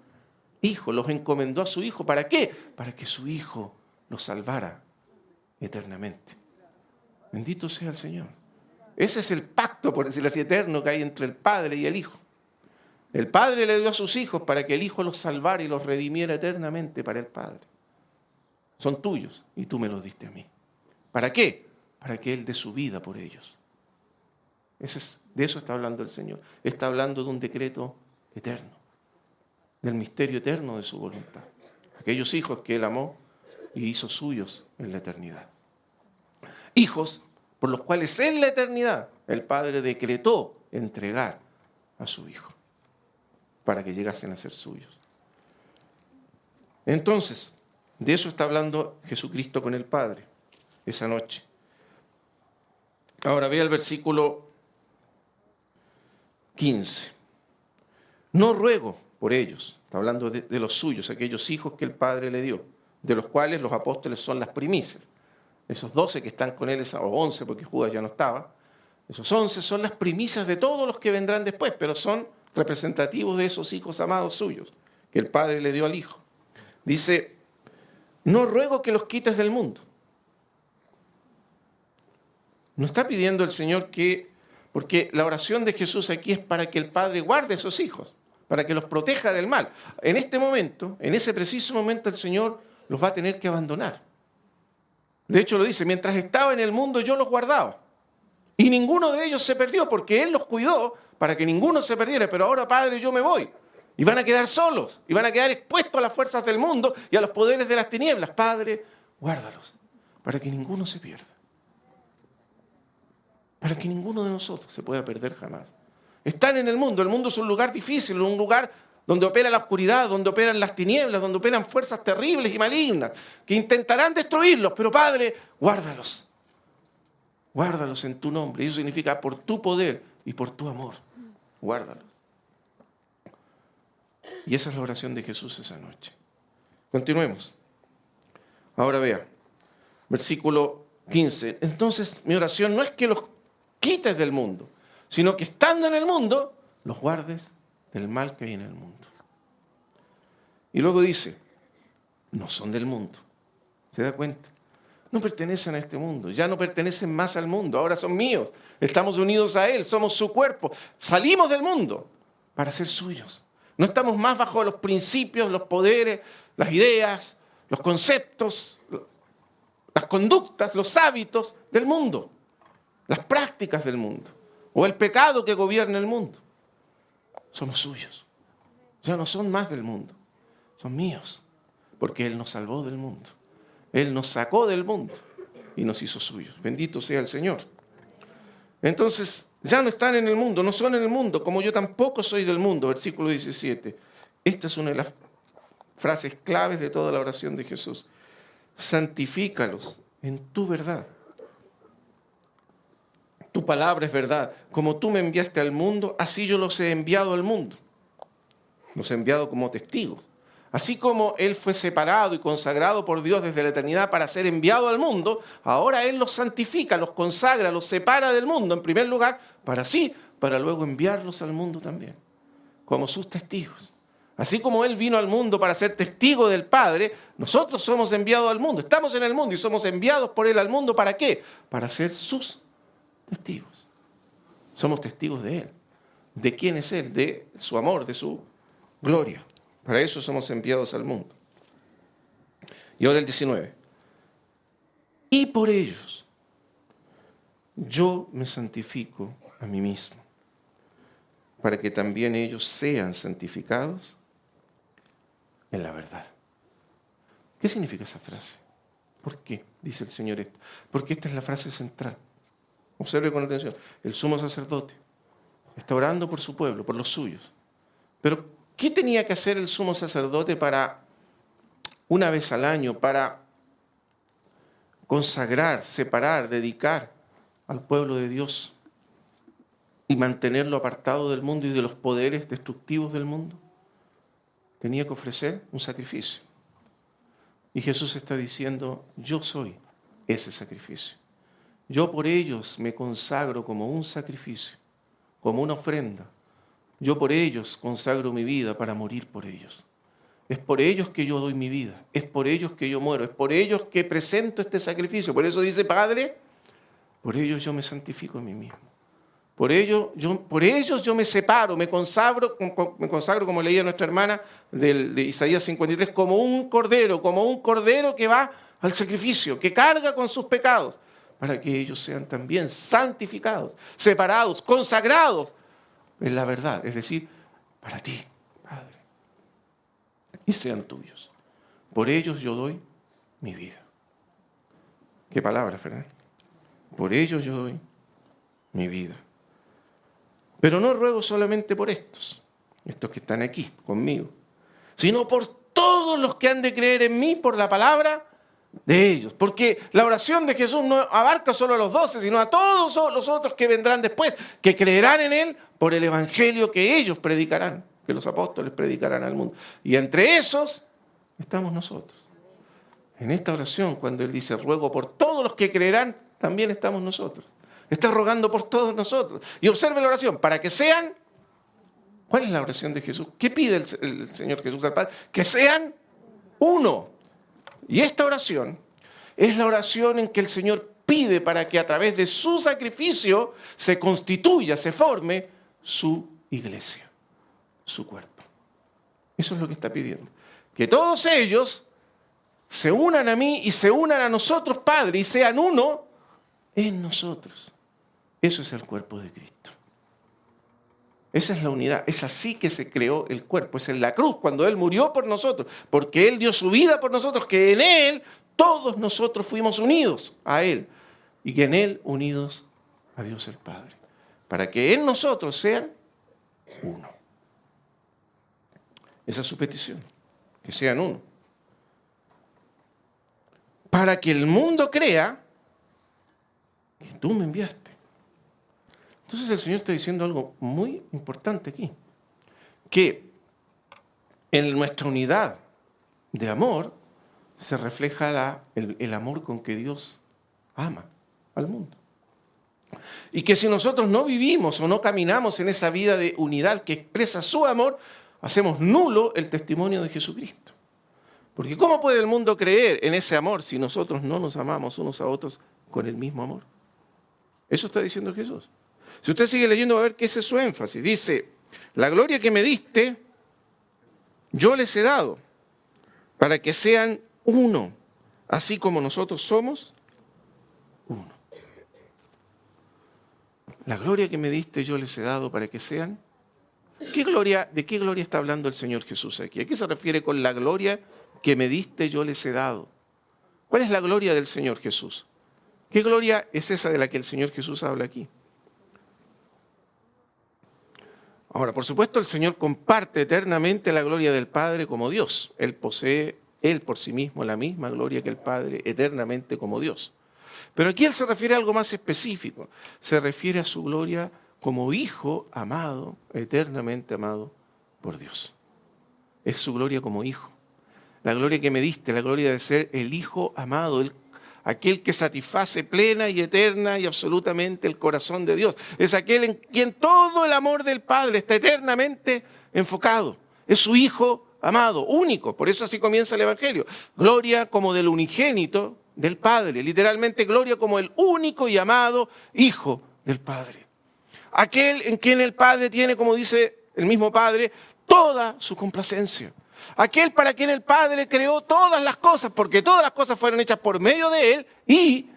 Hijo, los encomendó a su Hijo. ¿Para qué? Para que su Hijo los salvara eternamente. Bendito sea el Señor. Ese es el pacto, por decirlo así, eterno que hay entre el Padre y el Hijo. El Padre le dio a sus hijos para que el Hijo los salvara y los redimiera eternamente para el Padre. Son tuyos y tú me los diste a mí. ¿Para qué? Para que Él dé su vida por ellos. De eso está hablando el Señor. Está hablando de un decreto eterno, del misterio eterno de su voluntad. Aquellos hijos que Él amó y hizo suyos en la eternidad. Hijos por los cuales en la eternidad el Padre decretó entregar a su Hijo para que llegasen a ser suyos. Entonces, de eso está hablando Jesucristo con el Padre esa noche. Ahora vea el versículo 15. No ruego por ellos, está hablando de los suyos, aquellos hijos que el Padre le dio, de los cuales los apóstoles son las primicias. Esos 12 que están con él, o 11 porque Judas ya no estaba, esos 11 son las primicias de todos los que vendrán después, pero son representativos de esos hijos amados suyos, que el Padre le dio al Hijo. Dice, no ruego que los quites del mundo. No está pidiendo el Señor porque la oración de Jesús aquí es para que el Padre guarde a esos hijos, para que los proteja del mal. En este momento, en ese preciso momento, el Señor los va a tener que abandonar. De hecho lo dice, mientras estaba en el mundo yo los guardaba. Y ninguno de ellos se perdió porque Él los cuidó para que ninguno se perdiera. Pero ahora, Padre, yo me voy. Y van a quedar solos. Y van a quedar expuestos a las fuerzas del mundo y a los poderes de las tinieblas. Padre, guárdalos para que ninguno se pierda. Para que ninguno de nosotros se pueda perder jamás. Están en el mundo. El mundo es un lugar difícil, un lugar donde opera la oscuridad, donde operan las tinieblas, donde operan fuerzas terribles y malignas, que intentarán destruirlos. Pero Padre, guárdalos. Guárdalos en tu nombre. Y eso significa por tu poder y por tu amor. Guárdalos. Y esa es la oración de Jesús esa noche. Continuemos. Ahora vea, versículo 15. Entonces mi oración no es que los quites del mundo, sino que estando en el mundo, los guardes del mal que hay en el mundo. Y luego dice, no son del mundo. ¿Se da cuenta? No pertenecen a este mundo, ya no pertenecen más al mundo, ahora son míos. Estamos unidos a Él, somos su cuerpo. Salimos del mundo para ser suyos. No estamos más bajo los principios, los poderes, las ideas, los conceptos, las conductas, los hábitos del mundo, las prácticas del mundo, o el pecado que gobierna el mundo. Somos suyos. Ya no son más del mundo, son míos, porque Él nos salvó del mundo. Él nos sacó del mundo y nos hizo suyos. Bendito sea el Señor. Entonces, ya no están en el mundo, no son en el mundo, como yo tampoco soy del mundo. Versículo 17. Esta es una de las frases claves de toda la oración de Jesús. Santifícalos en tu verdad. Tu palabra es verdad. Como tú me enviaste al mundo, así yo los he enviado al mundo. Los he enviado como testigos. Así como Él fue separado y consagrado por Dios desde la eternidad para ser enviado al mundo, ahora Él los santifica, los consagra, los separa del mundo, en primer lugar, para luego enviarlos al mundo también, como sus testigos. Así como Él vino al mundo para ser testigo del Padre, nosotros somos enviados al mundo. Estamos en el mundo y somos enviados por Él al mundo, ¿para qué? Para ser sus testigos. Somos testigos de Él. ¿De quién es Él? De su amor, de su gloria. Para eso somos enviados al mundo. Y ahora el 19. Y por ellos yo me santifico a mí mismo, para que también ellos sean santificados en la verdad. ¿Qué significa esa frase? ¿Por qué? Dice el Señor esto. Porque esta es la frase central. Observe con atención. El sumo sacerdote está orando por su pueblo, por los suyos. Pero ¿qué tenía que hacer el sumo sacerdote para, una vez al año, para consagrar, separar, dedicar al pueblo de Dios y mantenerlo apartado del mundo y de los poderes destructivos del mundo? Tenía que ofrecer un sacrificio. Y Jesús está diciendo, yo soy ese sacrificio. Yo por ellos me consagro como un sacrificio, como una ofrenda. Yo por ellos consagro mi vida para morir por ellos. Es por ellos que yo doy mi vida. Es por ellos que yo muero. Es por ellos que presento este sacrificio. Por eso dice, Padre, por ellos yo me santifico a mí mismo. Por ellos yo me separo, me consagro, como leía nuestra hermana de Isaías 53, como un cordero que va al sacrificio, que carga con sus pecados, para que ellos sean también santificados, separados, consagrados en la verdad, es decir, para ti, Padre, y sean tuyos. Por ellos yo doy mi vida. Qué palabras, ¿verdad? Por ellos yo doy mi vida. Pero no ruego solamente por estos que están aquí conmigo, sino por todos los que han de creer en mí por la palabra de ellos. Porque la oración de Jesús no abarca solo a los 12, sino a todos los otros que vendrán después, que creerán en Él por el evangelio que ellos predicarán, que los apóstoles predicarán al mundo. Y entre esos estamos nosotros. En esta oración, cuando Él dice, ruego por todos los que creerán, también estamos nosotros. Está rogando por todos nosotros. Y observe la oración, para que sean... ¿Cuál es la oración de Jesús? ¿Qué pide el Señor Jesús al Padre? Que sean uno. Y esta oración es la oración en que el Señor pide para que a través de su sacrificio se constituya, se forme su iglesia, su cuerpo. Eso es lo que está pidiendo. Que todos ellos se unan a mí y se unan a nosotros, Padre, y sean uno en nosotros. Eso es el cuerpo de Cristo. Esa es la unidad. Es así que se creó el cuerpo. Es en la cruz, cuando Él murió por nosotros, porque Él dio su vida por nosotros, que en Él todos nosotros fuimos unidos a Él, y que en Él unidos a Dios el Padre, para que en nosotros sean uno. Esa es su petición, que sean uno. Para que el mundo crea que tú me enviaste. Entonces el Señor está diciendo algo muy importante aquí, que en nuestra unidad de amor se refleja el amor con que Dios ama al mundo. Y que si nosotros no vivimos o no caminamos en esa vida de unidad que expresa su amor, hacemos nulo el testimonio de Jesucristo. Porque ¿cómo puede el mundo creer en ese amor si nosotros no nos amamos unos a otros con el mismo amor? Eso está diciendo Jesús. Si usted sigue leyendo va a ver que ese es su énfasis. Dice, la gloria que me diste, yo les he dado, para que sean uno, así como nosotros somos uno. La gloria que me diste, yo les he dado, para que sean... ¿De qué gloria está hablando el Señor Jesús aquí? ¿A qué se refiere con la gloria que me diste, yo les he dado? ¿Cuál es la gloria del Señor Jesús? ¿Qué gloria es esa de la que el Señor Jesús habla aquí? Ahora, por supuesto, el Señor comparte eternamente la gloria del Padre como Dios. Él posee, Él por sí mismo, la misma gloria que el Padre, eternamente como Dios. Pero aquí Él se refiere a algo más específico. Se refiere a su gloria como Hijo amado, eternamente amado por Dios. Es su gloria como Hijo. La gloria que me diste, la gloria de ser el Hijo amado, aquel que satisface plena y eterna y absolutamente el corazón de Dios. Es aquel en quien todo el amor del Padre está eternamente enfocado. Es su Hijo amado, único. Por eso así comienza el Evangelio. Gloria como del unigénito del Padre. Literalmente gloria como el único y amado Hijo del Padre. Aquel en quien el Padre tiene, como dice el mismo Padre, toda su complacencia. Aquel para quien el Padre creó todas las cosas, porque todas las cosas fueron hechas por medio de Él y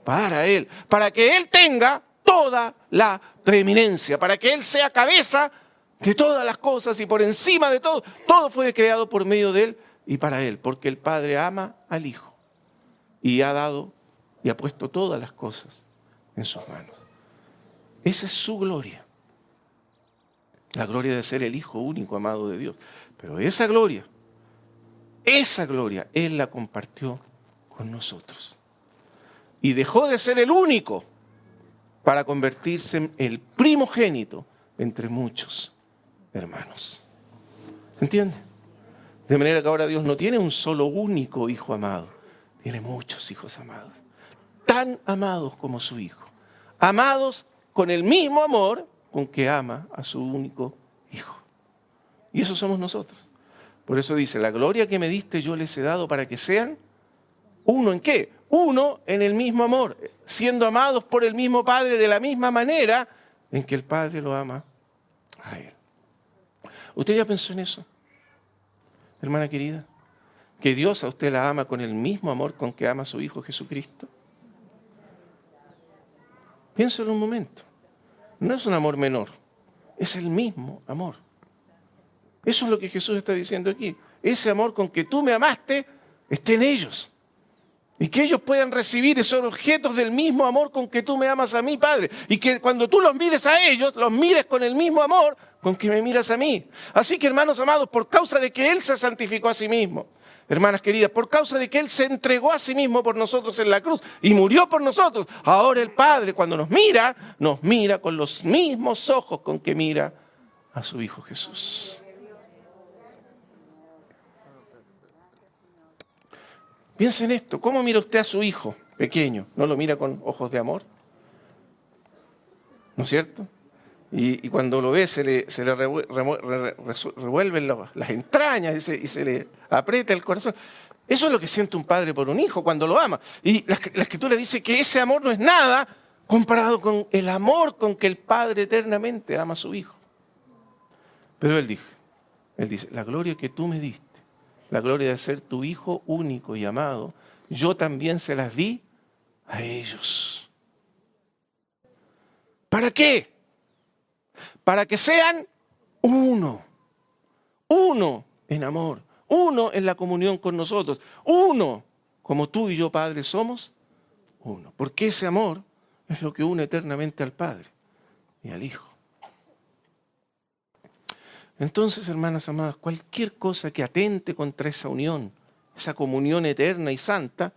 para Él. Para que Él tenga toda la preeminencia, para que Él sea cabeza de todas las cosas y por encima de todo. Todo fue creado por medio de Él y para Él, porque el Padre ama al Hijo y ha dado y ha puesto todas las cosas en sus manos. Esa es su gloria. La gloria de ser el Hijo único amado de Dios. Pero esa gloria, Él la compartió con nosotros. Y dejó de ser el único para convertirse en el primogénito entre muchos hermanos. ¿Entiende? De manera que ahora Dios no tiene un solo único Hijo amado. Tiene muchos hijos amados. Tan amados como su Hijo. Amados con el mismo amor con que ama a su único Hijo. Y eso somos nosotros. Por eso dice, la gloria que me diste yo les he dado para que sean uno. ¿En qué? Uno en el mismo amor, siendo amados por el mismo Padre de la misma manera en que el Padre lo ama a Él. ¿Usted ya pensó en eso, hermana querida? Que Dios a usted la ama con el mismo amor con que ama a su Hijo Jesucristo. Piénselo un momento. No es un amor menor, es el mismo amor. Eso es lo que Jesús está diciendo aquí. Ese amor con que tú me amaste esté en ellos. Y que ellos puedan recibir esos objetos del mismo amor con que tú me amas a mí, Padre. Y que cuando tú los mires a ellos, los mires con el mismo amor con que me miras a mí. Así que, hermanos amados, por causa de que Él se santificó a sí mismo hermanas queridas, por causa de que Él se entregó a sí mismo por nosotros en la cruz y murió por nosotros. Ahora el Padre, cuando nos mira con los mismos ojos con que mira a su Hijo Jesús. Piensa en esto. ¿Cómo mira usted a su hijo pequeño? ¿No lo mira con ojos de amor? ¿No es cierto? Y cuando lo ve se le revuelven las entrañas y se le aprieta el corazón. Eso es lo que siente un padre por un hijo cuando lo ama. Y la Escritura dice que ese amor no es nada comparado con el amor con que el Padre eternamente ama a su Hijo. Pero Él dice, la gloria que tú me diste, la gloria de ser tu Hijo único y amado, yo también se las di a ellos. ¿Para qué? Para que sean uno en amor, uno en la comunión con nosotros, uno como tú y yo, Padre, somos uno. Porque ese amor es lo que une eternamente al Padre y al Hijo. Entonces, hermanas amadas, cualquier cosa que atente contra esa unión, esa comunión eterna y santa,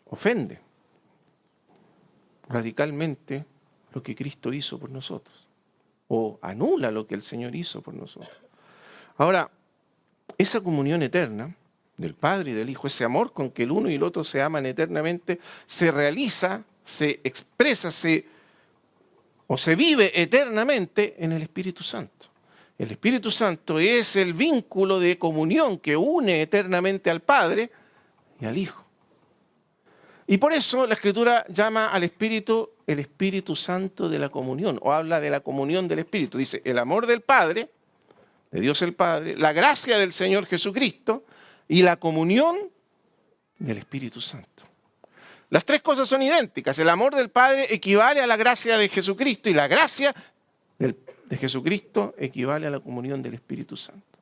ofende radicalmente lo que Cristo hizo por nosotros, o anula lo que el Señor hizo por nosotros. Ahora, esa comunión eterna del Padre y del Hijo, ese amor con que el uno y el otro se aman eternamente, se realiza, se expresa, se vive eternamente en el Espíritu Santo. El Espíritu Santo es el vínculo de comunión que une eternamente al Padre y al Hijo. Y por eso la Escritura llama al Espíritu el Espíritu Santo de la comunión, o habla de la comunión del Espíritu. Dice, el amor del Padre, de Dios el Padre, la gracia del Señor Jesucristo y la comunión del Espíritu Santo. Las tres cosas son idénticas. El amor del Padre equivale a la gracia de Jesucristo y la gracia de Jesucristo equivale a la comunión del Espíritu Santo.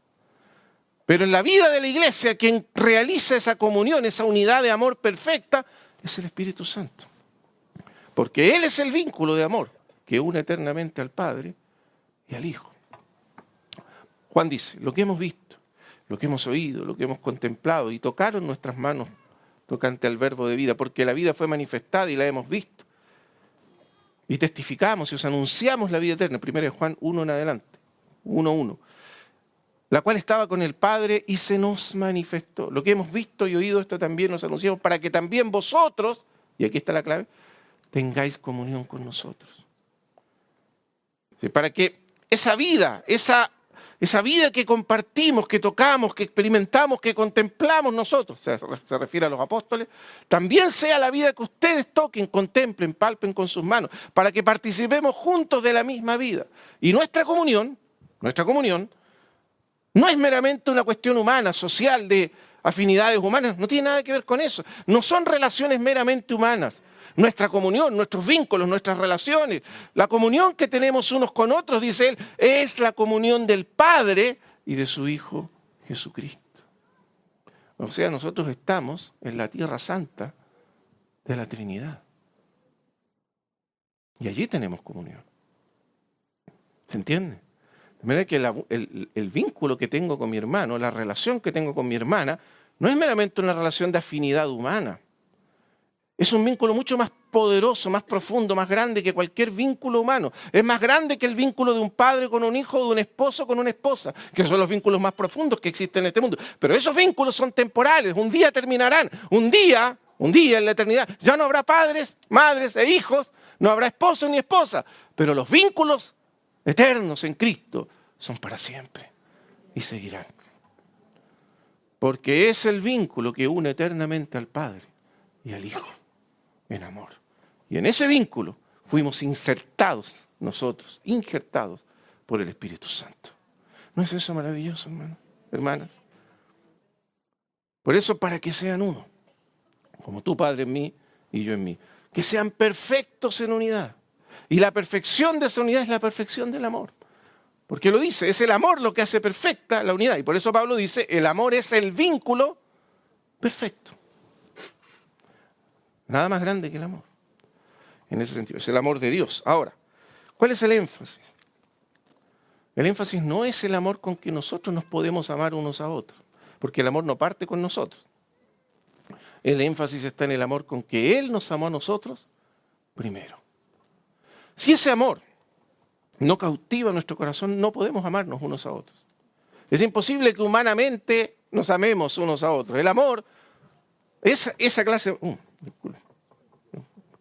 Pero en la vida de la iglesia, quien realiza esa comunión, esa unidad de amor perfecta, es el Espíritu Santo. Porque Él es el vínculo de amor que une eternamente al Padre y al Hijo. Juan dice, lo que hemos visto, lo que hemos oído, lo que hemos contemplado y tocaron nuestras manos tocante al verbo de vida, porque la vida fue manifestada y la hemos visto. Y testificamos y os anunciamos la vida eterna, 1 Juan 1 en adelante, 1:1, la cual estaba con el Padre y se nos manifestó. Lo que hemos visto y oído, esto también nos anunciamos, para que también vosotros, y aquí está la clave, tengáis comunión con nosotros. ¿Sí? Para que esa vida que compartimos, que tocamos, que experimentamos, que contemplamos nosotros, se refiere a los apóstoles, también sea la vida que ustedes toquen, contemplen, palpen con sus manos, para que participemos juntos de la misma vida. Y nuestra comunión no es meramente una cuestión humana, social, de afinidades humanas, no tiene nada que ver con eso. No son relaciones meramente humanas. Nuestra comunión, nuestros vínculos, nuestras relaciones, la comunión que tenemos unos con otros, dice él, es la comunión del Padre y de su Hijo Jesucristo. O sea, nosotros estamos en la tierra santa de la Trinidad. Y allí tenemos comunión. ¿Se entiende? De manera que el vínculo que tengo con mi hermano, la relación que tengo con mi hermana, no es meramente una relación de afinidad humana. Es un vínculo mucho más poderoso, más profundo, más grande que cualquier vínculo humano. Es más grande que el vínculo de un padre con un hijo o de un esposo con una esposa, que son los vínculos más profundos que existen en este mundo. Pero esos vínculos son temporales, un día terminarán, un día en la eternidad. Ya no habrá padres, madres e hijos, no habrá esposo ni esposa, pero los vínculos eternos en Cristo son para siempre y seguirán. Porque es el vínculo que une eternamente al Padre y al Hijo en amor. Y en ese vínculo fuimos injertados por el Espíritu Santo. ¿No es eso maravilloso, hermanos, hermanas? Por eso, para que sean uno, como tú, Padre, en mí y yo en mí, que sean perfectos en unidad. Y la perfección de esa unidad es la perfección del amor. Porque lo dice, es el amor lo que hace perfecta la unidad. Y por eso Pablo dice, el amor es el vínculo perfecto. Nada más grande que el amor. En ese sentido, es el amor de Dios. Ahora, ¿cuál es el énfasis? El énfasis no es el amor con que nosotros nos podemos amar unos a otros. porque el amor no parte con nosotros. El énfasis está en el amor con que Él nos amó a nosotros primero. Si ese amor no cautiva nuestro corazón, no podemos amarnos unos a otros. Es imposible que humanamente nos amemos unos a otros. El amor, esa clase...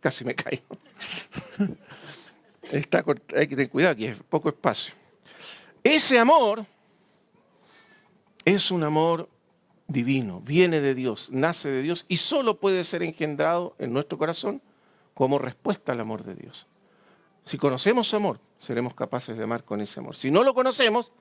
casi me caigo. Hay que tener cuidado, aquí hay poco espacio. Ese amor es un amor divino, viene de Dios, nace de Dios y solo puede ser engendrado en nuestro corazón como respuesta al amor de Dios. Si conocemos su amor, seremos capaces de amar con ese amor. Si no lo conocemos,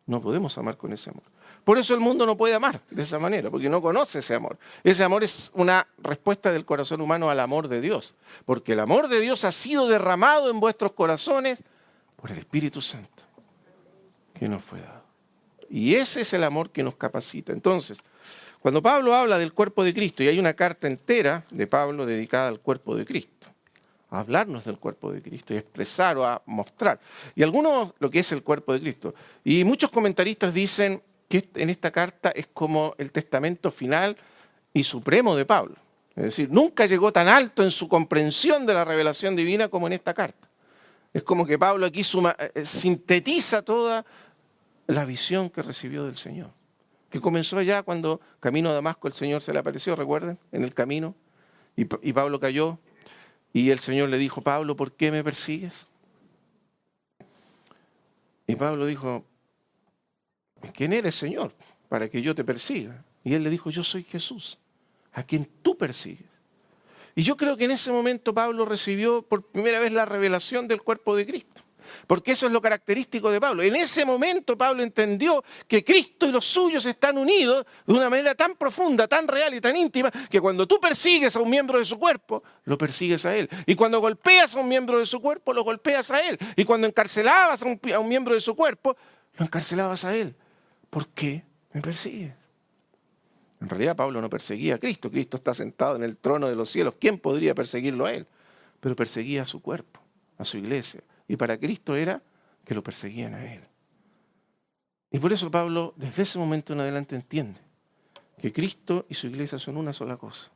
no podemos amar con ese amor. Por eso el mundo no puede amar de esa manera, porque no conoce ese amor. Ese amor es una respuesta del corazón humano al amor de Dios, porque el amor de Dios ha sido derramado en vuestros corazones por el Espíritu Santo que nos fue dado. Y ese es el amor que nos capacita. Entonces, cuando Pablo habla del cuerpo de Cristo, y hay una carta entera de Pablo dedicada al cuerpo de Cristo, a hablarnos del cuerpo de Cristo y a expresar o a mostrar. Y algunos lo que es el cuerpo de Cristo. Y muchos comentaristas dicen que en esta carta es como el testamento final y supremo de Pablo. Es decir, nunca llegó tan alto en su comprensión de la revelación divina como en esta carta. Es como que Pablo aquí sintetiza toda la visión que recibió del Señor, que comenzó allá cuando camino a Damasco el Señor se le apareció, recuerden, en el camino, y Pablo cayó, y el Señor le dijo, Pablo, ¿por qué me persigues? Y Pablo dijo, ¿quién eres, Señor, para que yo te persiga? Y él le dijo, yo soy Jesús, a quien tú persigues. Y yo creo que en ese momento Pablo recibió por primera vez la revelación del cuerpo de Cristo. Porque eso es lo característico de Pablo. En ese momento Pablo entendió que Cristo y los suyos están unidos de una manera tan profunda, tan real y tan íntima, que cuando tú persigues a un miembro de su cuerpo, lo persigues a él. Y cuando golpeas a un miembro de su cuerpo, lo golpeas a él. Y cuando encarcelabas a un miembro de su cuerpo, lo encarcelabas a él. ¿Por qué me persigues? En realidad Pablo no perseguía a Cristo. Cristo está sentado en el trono de los cielos. ¿Quién podría perseguirlo a él? Pero perseguía a su cuerpo, a su iglesia. Y para Cristo era que lo perseguían a él. Y por eso Pablo, desde ese momento en adelante, entiende que Cristo y su iglesia son una sola cosa.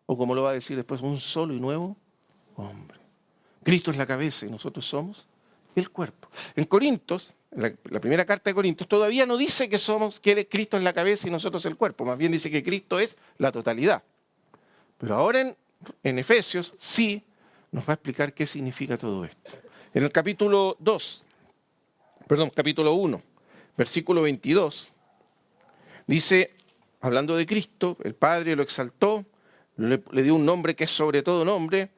O como lo va a decir después, un solo y nuevo hombre. Cristo es la cabeza y nosotros somos el cuerpo. En Corintios, en la primera carta de Corintios, todavía no dice que Cristo es la cabeza y nosotros el cuerpo. Más bien dice que Cristo es la totalidad. Pero ahora en Efesios sí nos va a explicar qué significa todo esto. En el capítulo 1, versículo 22, dice, hablando de Cristo, el Padre lo exaltó, le dio un nombre que es sobre todo nombre,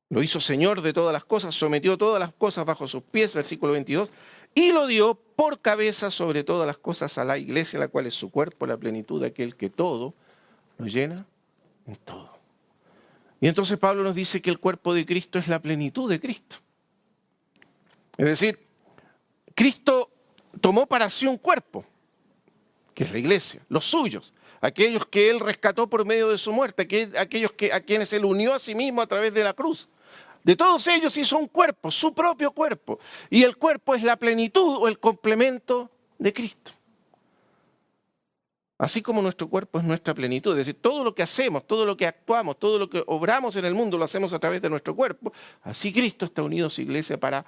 lo hizo Señor de todas las cosas, sometió todas las cosas bajo sus pies, versículo 22, y lo dio por cabeza sobre todas las cosas a la iglesia, la cual es su cuerpo, la plenitud de aquel que todo lo llena en todo. Y entonces Pablo nos dice que el cuerpo de Cristo es la plenitud de Cristo. Es decir, Cristo tomó para sí un cuerpo, que es la iglesia, los suyos, aquellos que Él rescató por medio de su muerte, aquellos a quienes Él unió a sí mismo a través de la cruz. De todos ellos hizo un cuerpo, su propio cuerpo. Y el cuerpo es la plenitud o el complemento de Cristo. Así como nuestro cuerpo es nuestra plenitud, es decir, todo lo que hacemos, todo lo que actuamos, todo lo que obramos en el mundo lo hacemos a través de nuestro cuerpo. Así Cristo está unido a su iglesia para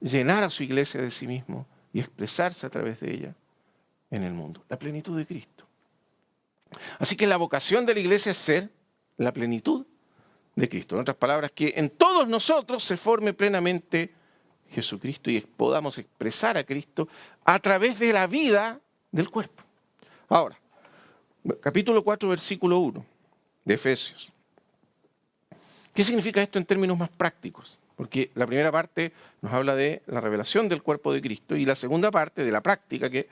llenar a su iglesia de sí mismo y expresarse a través de ella en el mundo. La plenitud de Cristo. Así que la vocación de la iglesia es ser la plenitud de Cristo. En otras palabras, que en todos nosotros se forme plenamente Jesucristo y podamos expresar a Cristo a través de la vida del cuerpo. Ahora, capítulo 4, versículo 1 de Efesios. ¿Qué significa esto en términos más prácticos? Porque la primera parte nos habla de la revelación del cuerpo de Cristo y la segunda parte de la práctica que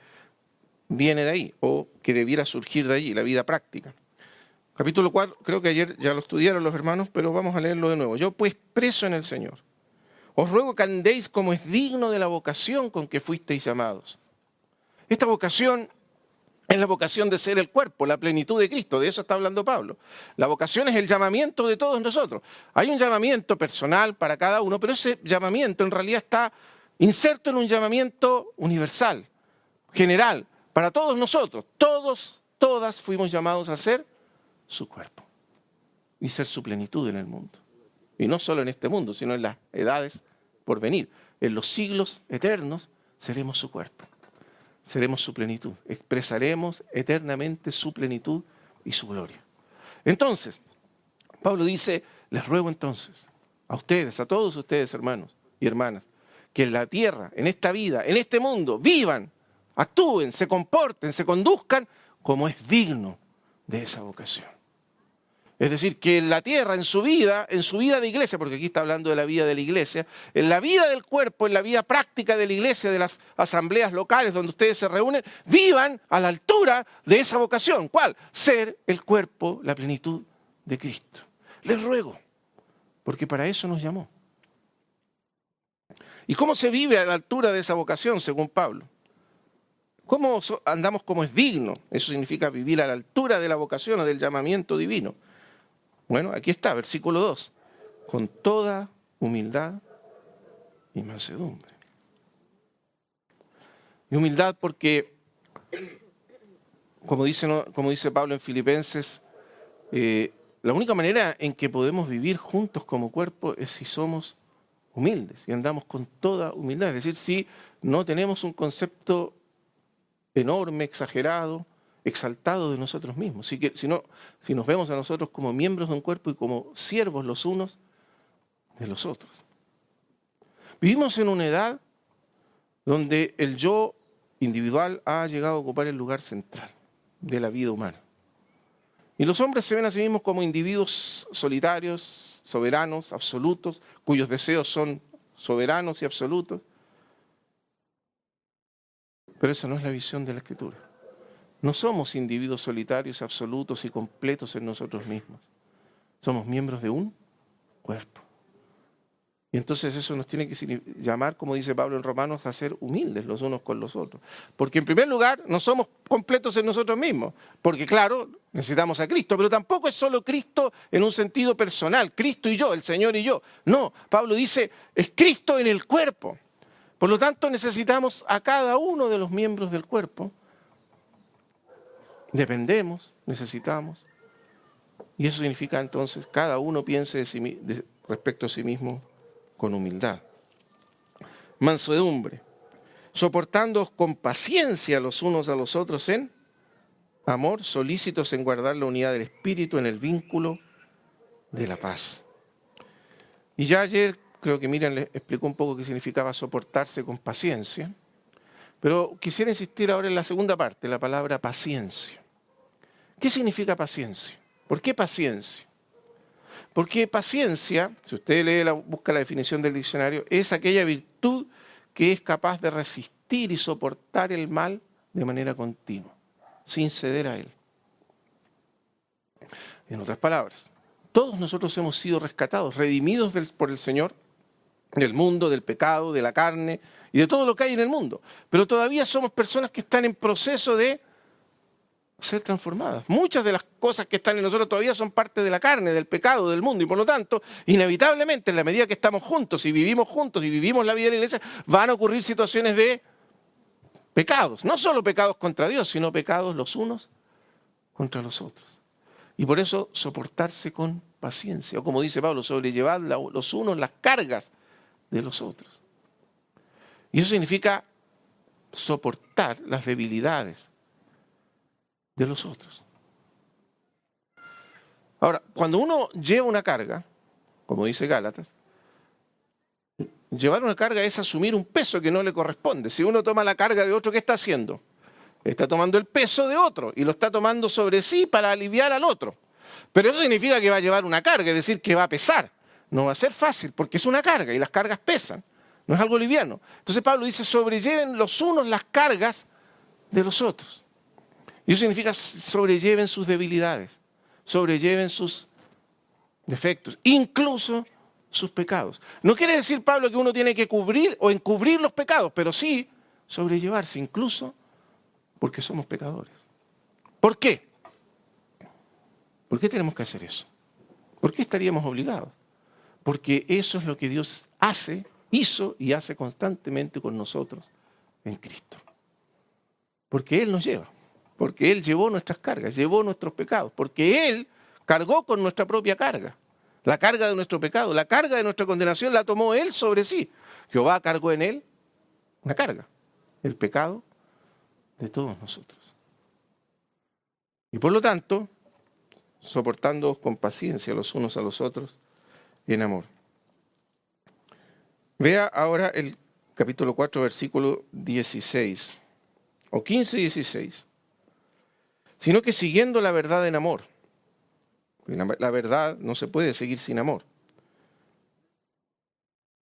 viene de ahí o que debiera surgir de allí, la vida práctica. Capítulo 4, creo que ayer ya lo estudiaron los hermanos, pero vamos a leerlo de nuevo. Yo pues preso en el Señor, os ruego que andéis como es digno de la vocación con que fuisteis llamados. Esta vocación es la vocación de ser el cuerpo, la plenitud de Cristo, de eso está hablando Pablo. La vocación es el llamamiento de todos nosotros. Hay un llamamiento personal para cada uno, pero ese llamamiento en realidad está inserto en un llamamiento universal, general, Para todos nosotros, todas fuimos llamados a ser su cuerpo y ser su plenitud en el mundo. Y no solo en este mundo, sino en las edades por venir. En los siglos eternos seremos su cuerpo, seremos su plenitud, expresaremos eternamente su plenitud y su gloria. Entonces, Pablo dice, les ruego entonces a ustedes, a todos ustedes, hermanos y hermanas, que en la tierra, en esta vida, en este mundo, vivan, actúen, se comporten, se conduzcan como es digno de esa vocación. Es decir, que en la tierra, en su vida de iglesia, porque aquí está hablando de la vida de la iglesia, en la vida del cuerpo, en la vida práctica de la iglesia, de las asambleas locales donde ustedes se reúnen, vivan a la altura de esa vocación. ¿Cuál? Ser el cuerpo, la plenitud de Cristo. Les ruego, porque para eso nos llamó. ¿Y cómo se vive a la altura de esa vocación, según Pablo? ¿Cómo andamos como es digno? Eso significa vivir a la altura de la vocación o del llamamiento divino. Bueno, aquí está, versículo 2. Con toda humildad y mansedumbre. Y humildad porque, como dice Pablo en Filipenses, la única manera en que podemos vivir juntos como cuerpo es si somos humildes y andamos con toda humildad. Es decir, si no tenemos un concepto enorme, exagerado, exaltado de nosotros mismos. Si nos vemos a nosotros como miembros de un cuerpo y como siervos los unos de los otros. Vivimos en una edad donde el yo individual ha llegado a ocupar el lugar central de la vida humana. Y los hombres se ven a sí mismos como individuos solitarios, soberanos, absolutos, cuyos deseos son soberanos y absolutos. Pero esa no es la visión de la Escritura. No somos individuos solitarios, absolutos y completos en nosotros mismos. Somos miembros de un cuerpo. Y entonces eso nos tiene que llamar, como dice Pablo en Romanos, a ser humildes los unos con los otros. Porque en primer lugar no somos completos en nosotros mismos. Porque claro, necesitamos a Cristo, pero tampoco es solo Cristo en un sentido personal, Cristo y yo, el Señor y yo. No, Pablo dice, es Cristo en el cuerpo. Por lo tanto necesitamos a cada uno de los miembros del cuerpo. Dependemos, necesitamos. Y eso significa entonces, cada uno piense respecto a sí mismo con humildad. Mansedumbre, soportándoos con paciencia los unos a los otros en amor, solícitos en guardar la unidad del espíritu en el vínculo de la paz. Y ya ayer creo que Miriam les explicó un poco qué significaba soportarse con paciencia, pero quisiera insistir ahora en la segunda parte, la palabra paciencia. ¿Qué significa paciencia? ¿Por qué paciencia? Porque paciencia, si usted busca la definición del diccionario, es aquella virtud que es capaz de resistir y soportar el mal de manera continua, sin ceder a él. En otras palabras, todos nosotros hemos sido rescatados, redimidos por el Señor, del mundo, del pecado, de la carne y de todo lo que hay en el mundo. Pero todavía somos personas que están en proceso de ser transformadas. Muchas de las cosas que están en nosotros todavía son parte de la carne, del pecado, del mundo. Y por lo tanto, inevitablemente, en la medida que estamos juntos y vivimos la vida de la iglesia, van a ocurrir situaciones de pecados. No solo pecados contra Dios, sino pecados los unos contra los otros. Y por eso soportarse con paciencia. O como dice Pablo, sobrellevad los unos las cargas de los otros. Y eso significa soportar las debilidades de los otros. Ahora, cuando uno lleva una carga, como dice Gálatas, llevar una carga es asumir un peso que no le corresponde. Si uno toma la carga de otro, ¿qué está haciendo? Está tomando el peso de otro y lo está tomando sobre sí para aliviar al otro. Pero eso significa que va a llevar una carga, es decir, que va a pesar. No va a ser fácil porque es una carga y las cargas pesan. No es algo liviano. Entonces Pablo dice, sobrelleven los unos las cargas de los otros. Y eso significa sobrelleven sus debilidades, sobrelleven sus defectos, incluso sus pecados. No quiere decir, Pablo, que uno tiene que cubrir o encubrir los pecados, pero sí sobrellevarse, incluso porque somos pecadores. ¿Por qué? ¿Por qué tenemos que hacer eso? ¿Por qué estaríamos obligados? Porque eso es lo que Dios hizo y hace constantemente con nosotros en Cristo. Porque Él nos lleva, porque Él llevó nuestras cargas, llevó nuestros pecados, porque Él cargó con nuestra propia carga. La carga de nuestro pecado, la carga de nuestra condenación la tomó Él sobre sí. Jehová cargó en Él una carga, el pecado de todos nosotros. Y por lo tanto, soportándoos con paciencia los unos a los otros en amor. Vea ahora el capítulo 4, versículo 16, o 15 y 16. Sino que siguiendo la verdad en amor. La verdad no se puede seguir sin amor.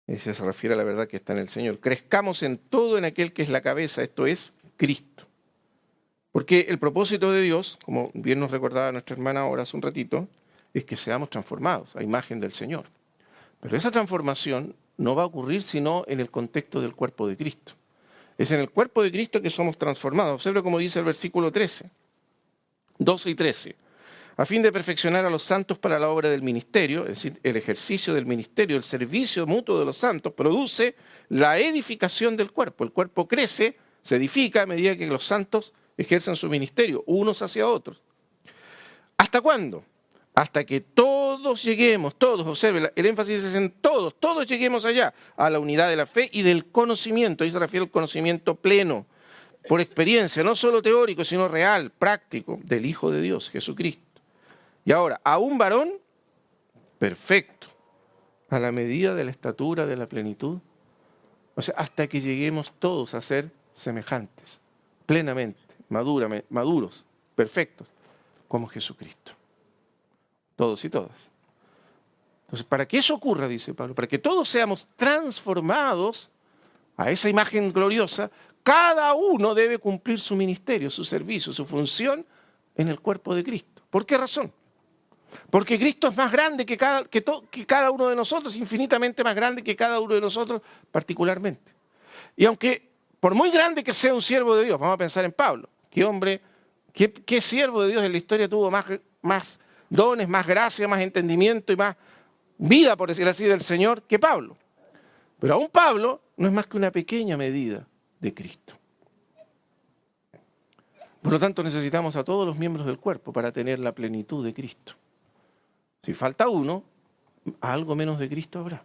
Ese se refiere a la verdad que está en el Señor. Crezcamos en todo en aquel que es la cabeza, esto es Cristo. Porque el propósito de Dios, como bien nos recordaba nuestra hermana ahora hace un ratito, es que seamos transformados a imagen del Señor. Pero esa transformación no va a ocurrir sino en el contexto del cuerpo de Cristo. Es en el cuerpo de Cristo que somos transformados. Observe como dice el versículo 13, 12 y 13. A fin de perfeccionar a los santos para la obra del ministerio, es decir, el ejercicio del ministerio, el servicio mutuo de los santos, produce la edificación del cuerpo. El cuerpo crece, se edifica a medida que los santos ejercen su ministerio, unos hacia otros. ¿Hasta cuándo? Hasta que todos lleguemos, todos, observen, el énfasis es en todos, todos lleguemos allá, a la unidad de la fe y del conocimiento. Ahí se refiere al conocimiento pleno, por experiencia, no solo teórico, sino real, práctico, del Hijo de Dios, Jesucristo. Y ahora, a un varón perfecto, a la medida de la estatura de la plenitud, o sea, hasta que lleguemos todos a ser semejantes, plenamente, maduros, perfectos, como Jesucristo. Todos y todas. Entonces, para que eso ocurra, dice Pablo, para que todos seamos transformados a esa imagen gloriosa, cada uno debe cumplir su ministerio, su servicio, su función en el cuerpo de Cristo. ¿Por qué razón? Porque Cristo es más grande que cada uno de nosotros, infinitamente más grande que cada uno de nosotros particularmente. Y aunque, por muy grande que sea un siervo de Dios, vamos a pensar en Pablo, qué hombre, qué siervo de Dios en la historia tuvo más dones, más gracia, más entendimiento y más vida, por decir así, del Señor que Pablo. Pero aún Pablo no es más que una pequeña medida de Cristo. Por lo tanto, necesitamos a todos los miembros del cuerpo para tener la plenitud de Cristo. Si falta uno, algo menos de Cristo habrá.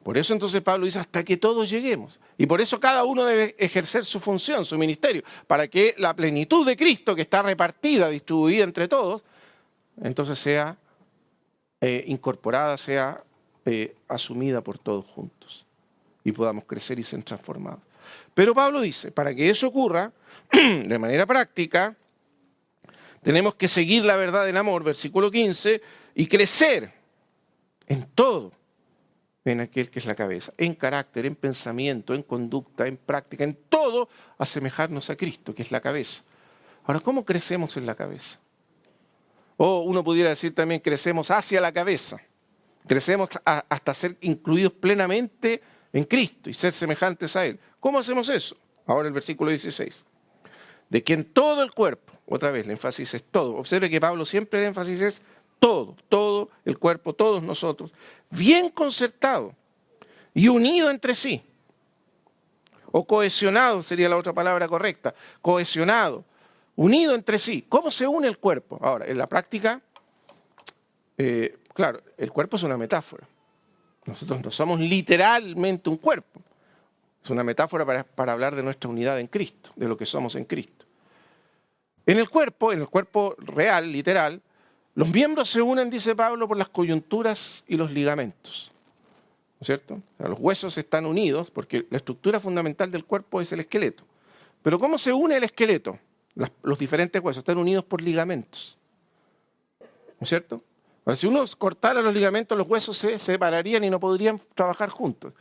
Por eso entonces Pablo dice hasta que todos lleguemos. Y por eso cada uno debe ejercer su función, su ministerio, para que la plenitud de Cristo, que está repartida, distribuida entre todos, entonces sea incorporada, sea asumida por todos juntos. Y podamos crecer y ser transformados. Pero Pablo dice, para que eso ocurra, de manera práctica, tenemos que seguir la verdad en amor, versículo 15, y crecer en todo, en aquel que es la cabeza, en carácter, en pensamiento, en conducta, en práctica, en todo, asemejarnos a Cristo, que es la cabeza. Ahora, ¿cómo crecemos en la cabeza? O uno pudiera decir también, crecemos hacia la cabeza, crecemos hasta ser incluidos plenamente en Cristo y ser semejantes a Él. ¿Cómo hacemos eso? Ahora el versículo 16. De que en todo el cuerpo, otra vez, el énfasis es todo. Observe que Pablo siempre el énfasis es todo el cuerpo, todos nosotros, bien concertado y unido entre sí. O cohesionado sería la otra palabra correcta, cohesionado, unido entre sí. ¿Cómo se une el cuerpo? Ahora, en la práctica, claro, el cuerpo es una metáfora. Nosotros no somos literalmente un cuerpo. Es una metáfora para hablar de nuestra unidad en Cristo, de lo que somos en Cristo. En el cuerpo real, literal, los miembros se unen, dice Pablo, por las coyunturas y los ligamentos. ¿No es cierto? O sea, los huesos están unidos porque la estructura fundamental del cuerpo es el esqueleto. Pero ¿cómo se une el esqueleto? Los diferentes huesos están unidos por ligamentos. ¿No es cierto? Ahora, si uno cortara los ligamentos, los huesos se separarían y no podrían trabajar juntos.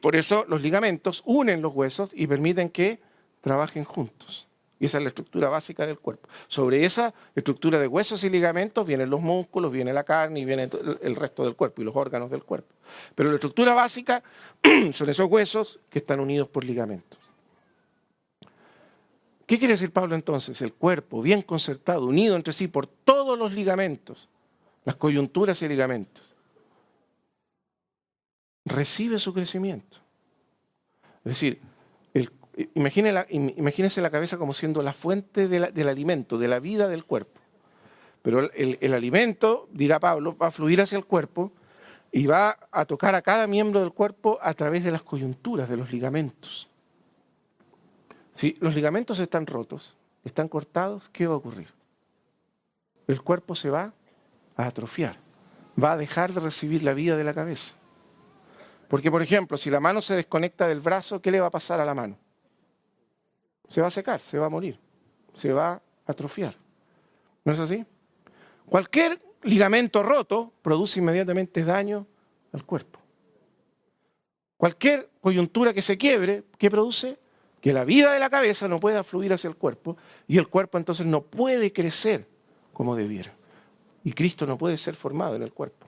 Por eso los ligamentos unen los huesos y permiten que trabajen juntos. Y esa es la estructura básica del cuerpo. Sobre esa estructura de huesos y ligamentos vienen los músculos, viene la carne y viene el resto del cuerpo y los órganos del cuerpo. Pero la estructura básica son esos huesos que están unidos por ligamentos. ¿Qué quiere decir Pablo entonces? El cuerpo bien concertado, unido entre sí por todos los ligamentos, las coyunturas y ligamentos, recibe su crecimiento. Es decir, Imagínese la cabeza como siendo la fuente del alimento, de la vida del cuerpo. Pero el alimento, dirá Pablo, va a fluir hacia el cuerpo y va a tocar a cada miembro del cuerpo a través de las coyunturas, de los ligamentos. Si los ligamentos están rotos, están cortados, ¿qué va a ocurrir? El cuerpo se va a atrofiar, va a dejar de recibir la vida de la cabeza. Porque, por ejemplo, si la mano se desconecta del brazo, ¿qué le va a pasar a la mano? Se va a secar, se va a morir, se va a atrofiar. ¿No es así? Cualquier ligamento roto produce inmediatamente daño al cuerpo. Cualquier coyuntura que se quiebre, ¿qué produce? Que la vida de la cabeza no pueda fluir hacia el cuerpo y el cuerpo entonces no puede crecer como debiera. Y Cristo no puede ser formado en el cuerpo.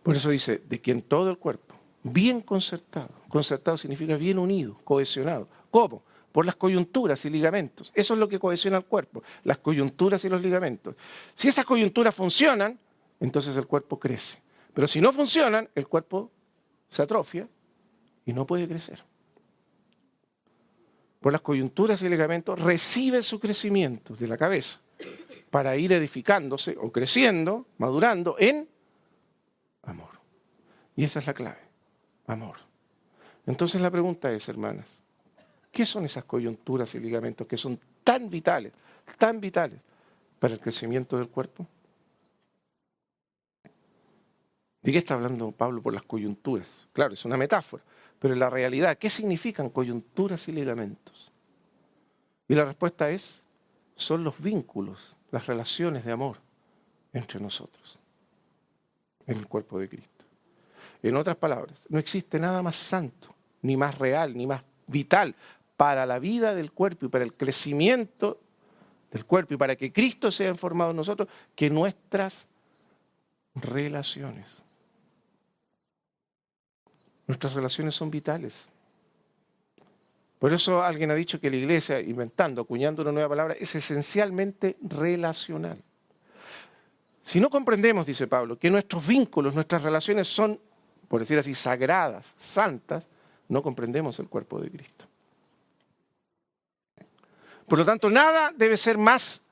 Por eso dice, de quien todo el cuerpo, bien concertado. Concertado significa bien unido, cohesionado. ¿Cómo? Por las coyunturas y ligamentos. Eso es lo que cohesiona el cuerpo, las coyunturas y los ligamentos. Si esas coyunturas funcionan, entonces el cuerpo crece. Pero si no funcionan, el cuerpo se atrofia y no puede crecer. Por las coyunturas y ligamentos recibe su crecimiento de la cabeza para ir edificándose o creciendo, madurando en amor. Y esa es la clave, amor. Entonces la pregunta es, hermanas, ¿qué son esas coyunturas y ligamentos que son tan vitales para el crecimiento del cuerpo? ¿De qué está hablando Pablo por las coyunturas? Claro, es una metáfora, pero en la realidad, ¿qué significan coyunturas y ligamentos? Y la respuesta es, son los vínculos, las relaciones de amor entre nosotros, en el cuerpo de Cristo. En otras palabras, no existe nada más santo, ni más real, ni más vital para la vida del cuerpo y para el crecimiento del cuerpo y para que Cristo sea formado en nosotros que nuestras relaciones. Nuestras relaciones son vitales. Por eso alguien ha dicho que la iglesia, acuñando una nueva palabra, es esencialmente relacional. Si no comprendemos, dice Pablo, que nuestros vínculos, nuestras relaciones son, por decir así, sagradas, santas, no comprendemos el cuerpo de Cristo. Por lo tanto, nada debe ser más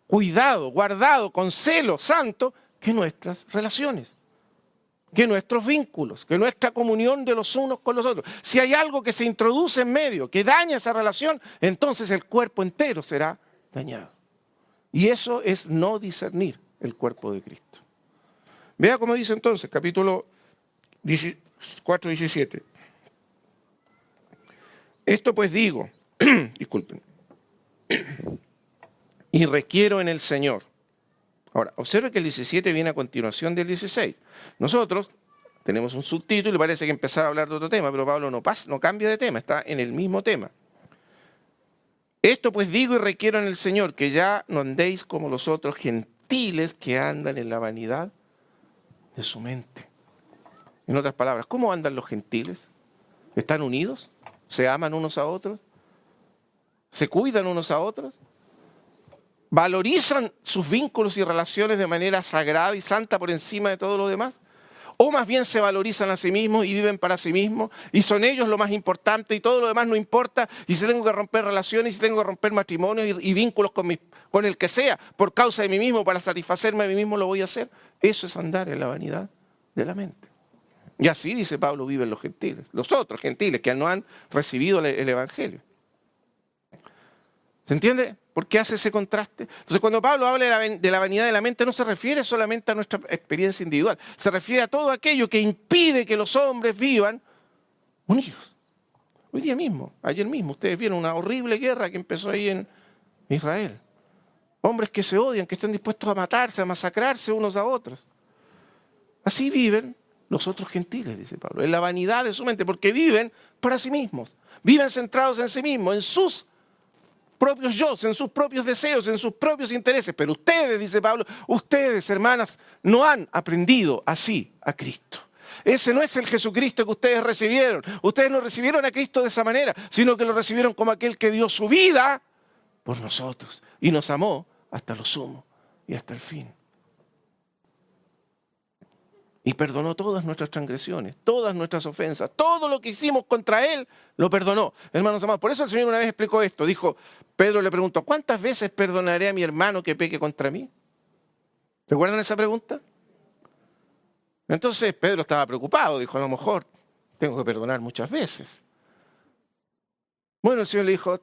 cuidado, guardado, con celo, santo, que nuestras relaciones, que nuestros vínculos, que nuestra comunión de los unos con los otros. Si hay algo que se introduce en medio, que daña esa relación, entonces el cuerpo entero será dañado. Y eso es no discernir el cuerpo de Cristo. Vea cómo dice entonces, capítulo 4:17. Esto pues digo, disculpen, y requiero en el Señor. Ahora, observe que el 17 viene a continuación del 16. Nosotros tenemos un subtítulo y parece que empezar a hablar de otro tema, pero Pablo no cambia de tema, está en el mismo tema. Esto pues digo y requiero en el Señor, que ya no andéis como los otros gentiles que andan en la vanidad de su mente. En otras palabras, ¿cómo andan los gentiles? ¿Están unidos? ¿Se aman unos a otros? ¿Se cuidan unos a otros? ¿Valorizan sus vínculos y relaciones de manera sagrada y santa por encima de todo lo demás? ¿O más bien se valorizan a sí mismos y viven para sí mismos y son ellos lo más importante y todo lo demás no importa y si tengo que romper relaciones y si tengo que romper matrimonios y vínculos con el que sea por causa de mí mismo, para satisfacerme a mí mismo lo voy a hacer? Eso es andar en la vanidad de la mente. Y así, dice Pablo, viven los gentiles, los otros gentiles que no han recibido el Evangelio. ¿Se entiende? ¿Por qué hace ese contraste? Entonces, cuando Pablo habla de la vanidad de la mente, no se refiere solamente a nuestra experiencia individual, se refiere a todo aquello que impide que los hombres vivan unidos. Hoy día mismo, ayer mismo, ustedes vieron una horrible guerra que empezó ahí en Israel. Hombres que se odian, que están dispuestos a matarse, a masacrarse unos a otros. Así viven los otros gentiles, dice Pablo, en la vanidad de su mente, porque viven para sí mismos, viven centrados en sí mismos, en sus propios yo, en sus propios deseos, en sus propios intereses. Pero ustedes, dice Pablo, ustedes, hermanas, no han aprendido así a Cristo. Ese no es el Jesucristo que ustedes recibieron. Ustedes no recibieron a Cristo de esa manera, sino que lo recibieron como aquel que dio su vida por nosotros y nos amó hasta lo sumo y hasta el fin. Y perdonó todas nuestras transgresiones, todas nuestras ofensas, todo lo que hicimos contra Él, lo perdonó. Hermanos amados, por eso el Señor una vez explicó esto. Dijo, Pedro le preguntó, ¿cuántas veces perdonaré a mi hermano que peque contra mí? ¿Recuerdan esa pregunta? Entonces Pedro estaba preocupado, dijo, a lo mejor tengo que perdonar muchas veces. Bueno, el Señor le dijo,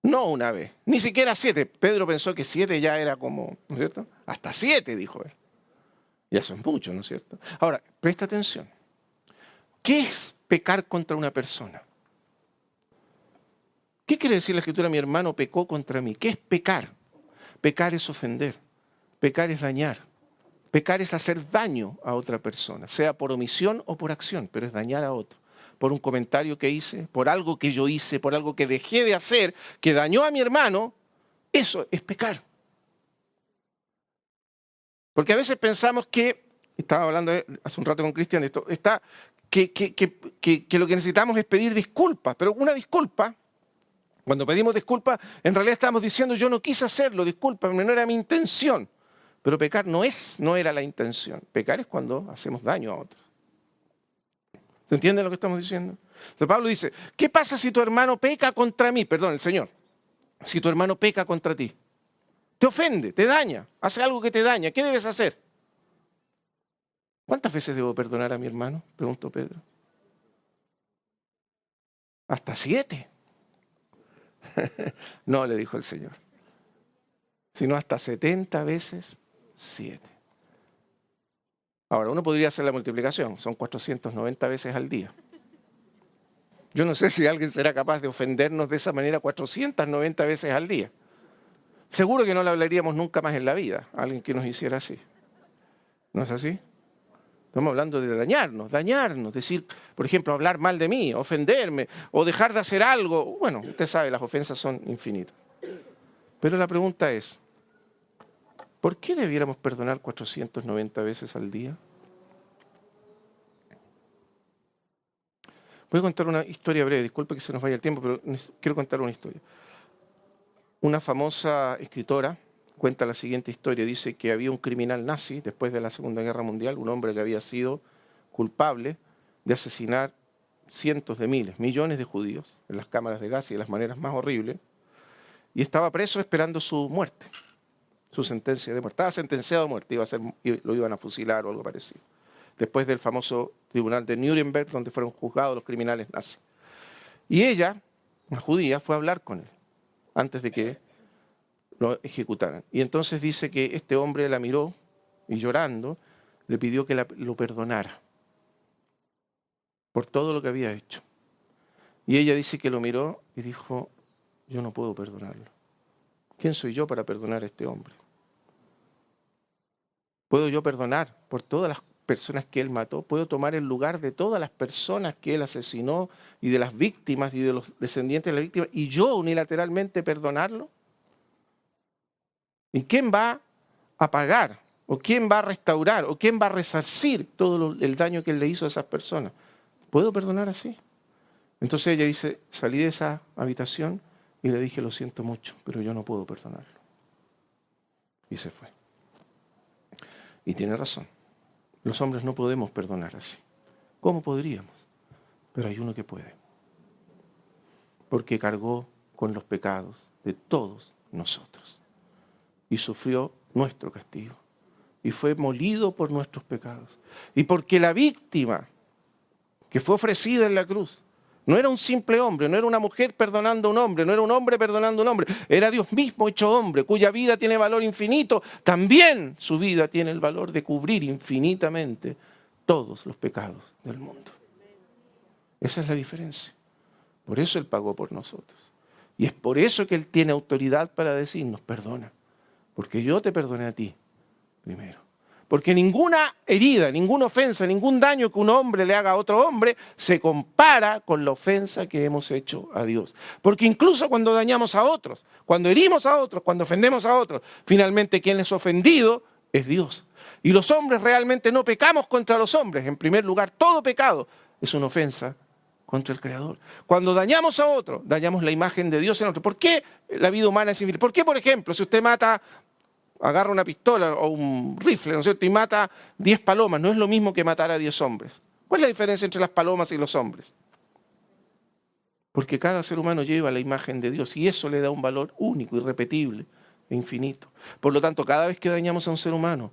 no una vez, ni siquiera 7. Pedro pensó que 7 ya era como, ¿no es cierto? Hasta 7, dijo él. Y eso es mucho, ¿no es cierto? Ahora, presta atención. ¿Qué es pecar contra una persona? ¿Qué quiere decir la Escritura? Mi hermano pecó contra mí. ¿Qué es pecar? Pecar es ofender. Pecar es dañar. Pecar es hacer daño a otra persona, sea por omisión o por acción, pero es dañar a otro. Por un comentario que hice, por algo que yo hice, por algo que dejé de hacer, que dañó a mi hermano, eso es pecar. Porque a veces pensamos que, estaba hablando hace un rato con Cristian de esto, que lo que necesitamos es pedir disculpas, pero una disculpa, cuando pedimos disculpas, en realidad estamos diciendo yo no quise hacerlo, discúlpame, no era mi intención. Pero pecar no era la intención. Pecar es cuando hacemos daño a otros. ¿Se entiende lo que estamos diciendo? Entonces Pablo dice, ¿qué pasa si tu hermano peca contra mí? Perdón, el Señor. Si tu hermano peca contra ti. Te ofende, te daña, hace algo que te daña. ¿Qué debes hacer? ¿Cuántas veces debo perdonar a mi hermano? Preguntó Pedro. Hasta 7. No, le dijo el Señor. Sino hasta 70 veces 7. Ahora, uno podría hacer la multiplicación, son 490 veces al día. Yo no sé si alguien será capaz de ofendernos de esa manera 490 veces al día. Seguro que no le hablaríamos nunca más en la vida a alguien que nos hiciera así. ¿No es así? Estamos hablando de dañarnos, decir, por ejemplo, hablar mal de mí, ofenderme o dejar de hacer algo. Bueno, usted sabe, las ofensas son infinitas. Pero la pregunta es, ¿por qué debiéramos perdonar 490 veces al día? Voy a contar una historia breve, disculpe que se nos vaya el tiempo, pero quiero contar una historia. Una famosa escritora cuenta la siguiente historia. Dice que había un criminal nazi después de la Segunda Guerra Mundial, un hombre que había sido culpable de asesinar cientos de miles, millones de judíos en las cámaras de gas y de las maneras más horribles, y estaba preso esperando su muerte. Su sentencia de muerte. Estaba sentenciado a muerte, lo iban a fusilar o algo parecido. Después del famoso tribunal de Nuremberg, donde fueron juzgados los criminales nazis. Y ella, una judía, fue a hablar con él, antes de que lo ejecutaran. Y entonces dice que este hombre la miró y llorando, le pidió que lo perdonara por todo lo que había hecho. Y ella dice que lo miró y dijo, yo no puedo perdonarlo. ¿Quién soy yo para perdonar a este hombre? ¿Puedo yo perdonar por todas las personas que él mató? ¿Puedo tomar el lugar de todas las personas que él asesinó y de las víctimas y de los descendientes de las víctimas y yo unilateralmente perdonarlo? ¿Y quién va a pagar? ¿O quién va a restaurar? ¿O quién va a resarcir todo el daño que él le hizo a esas personas? ¿Puedo perdonar así? Entonces ella dice, salí de esa habitación y le dije, lo siento mucho, pero yo no puedo perdonarlo. Y se fue. Y tiene razón. Los hombres no podemos perdonar así. ¿Cómo podríamos? Pero hay uno que puede. Porque cargó con los pecados de todos nosotros. Y sufrió nuestro castigo. Y fue molido por nuestros pecados. Y porque la víctima que fue ofrecida en la cruz no era un simple hombre, no era una mujer perdonando a un hombre, no era un hombre perdonando a un hombre, era Dios mismo hecho hombre, cuya vida tiene valor infinito, también su vida tiene el valor de cubrir infinitamente todos los pecados del mundo. Esa es la diferencia. Por eso Él pagó por nosotros. Y es por eso que Él tiene autoridad para decirnos, perdona, porque yo te perdoné a ti primero. Porque ninguna herida, ninguna ofensa, ningún daño que un hombre le haga a otro hombre se compara con la ofensa que hemos hecho a Dios. Porque incluso cuando dañamos a otros, cuando herimos a otros, cuando ofendemos a otros, finalmente quien es ofendido es Dios. Y los hombres realmente no pecamos contra los hombres. En primer lugar, todo pecado es una ofensa contra el Creador. Cuando dañamos a otro, dañamos la imagen de Dios en otro. ¿Por qué la vida humana es infinita? ¿Por qué, por ejemplo, si usted mata agarra una pistola o un rifle, ¿no es cierto?, y mata 10 palomas. No es lo mismo que matar a 10 hombres. ¿Cuál es la diferencia entre las palomas y los hombres? Porque cada ser humano lleva la imagen de Dios y eso le da un valor único, irrepetible e infinito. Por lo tanto, cada vez que dañamos a un ser humano,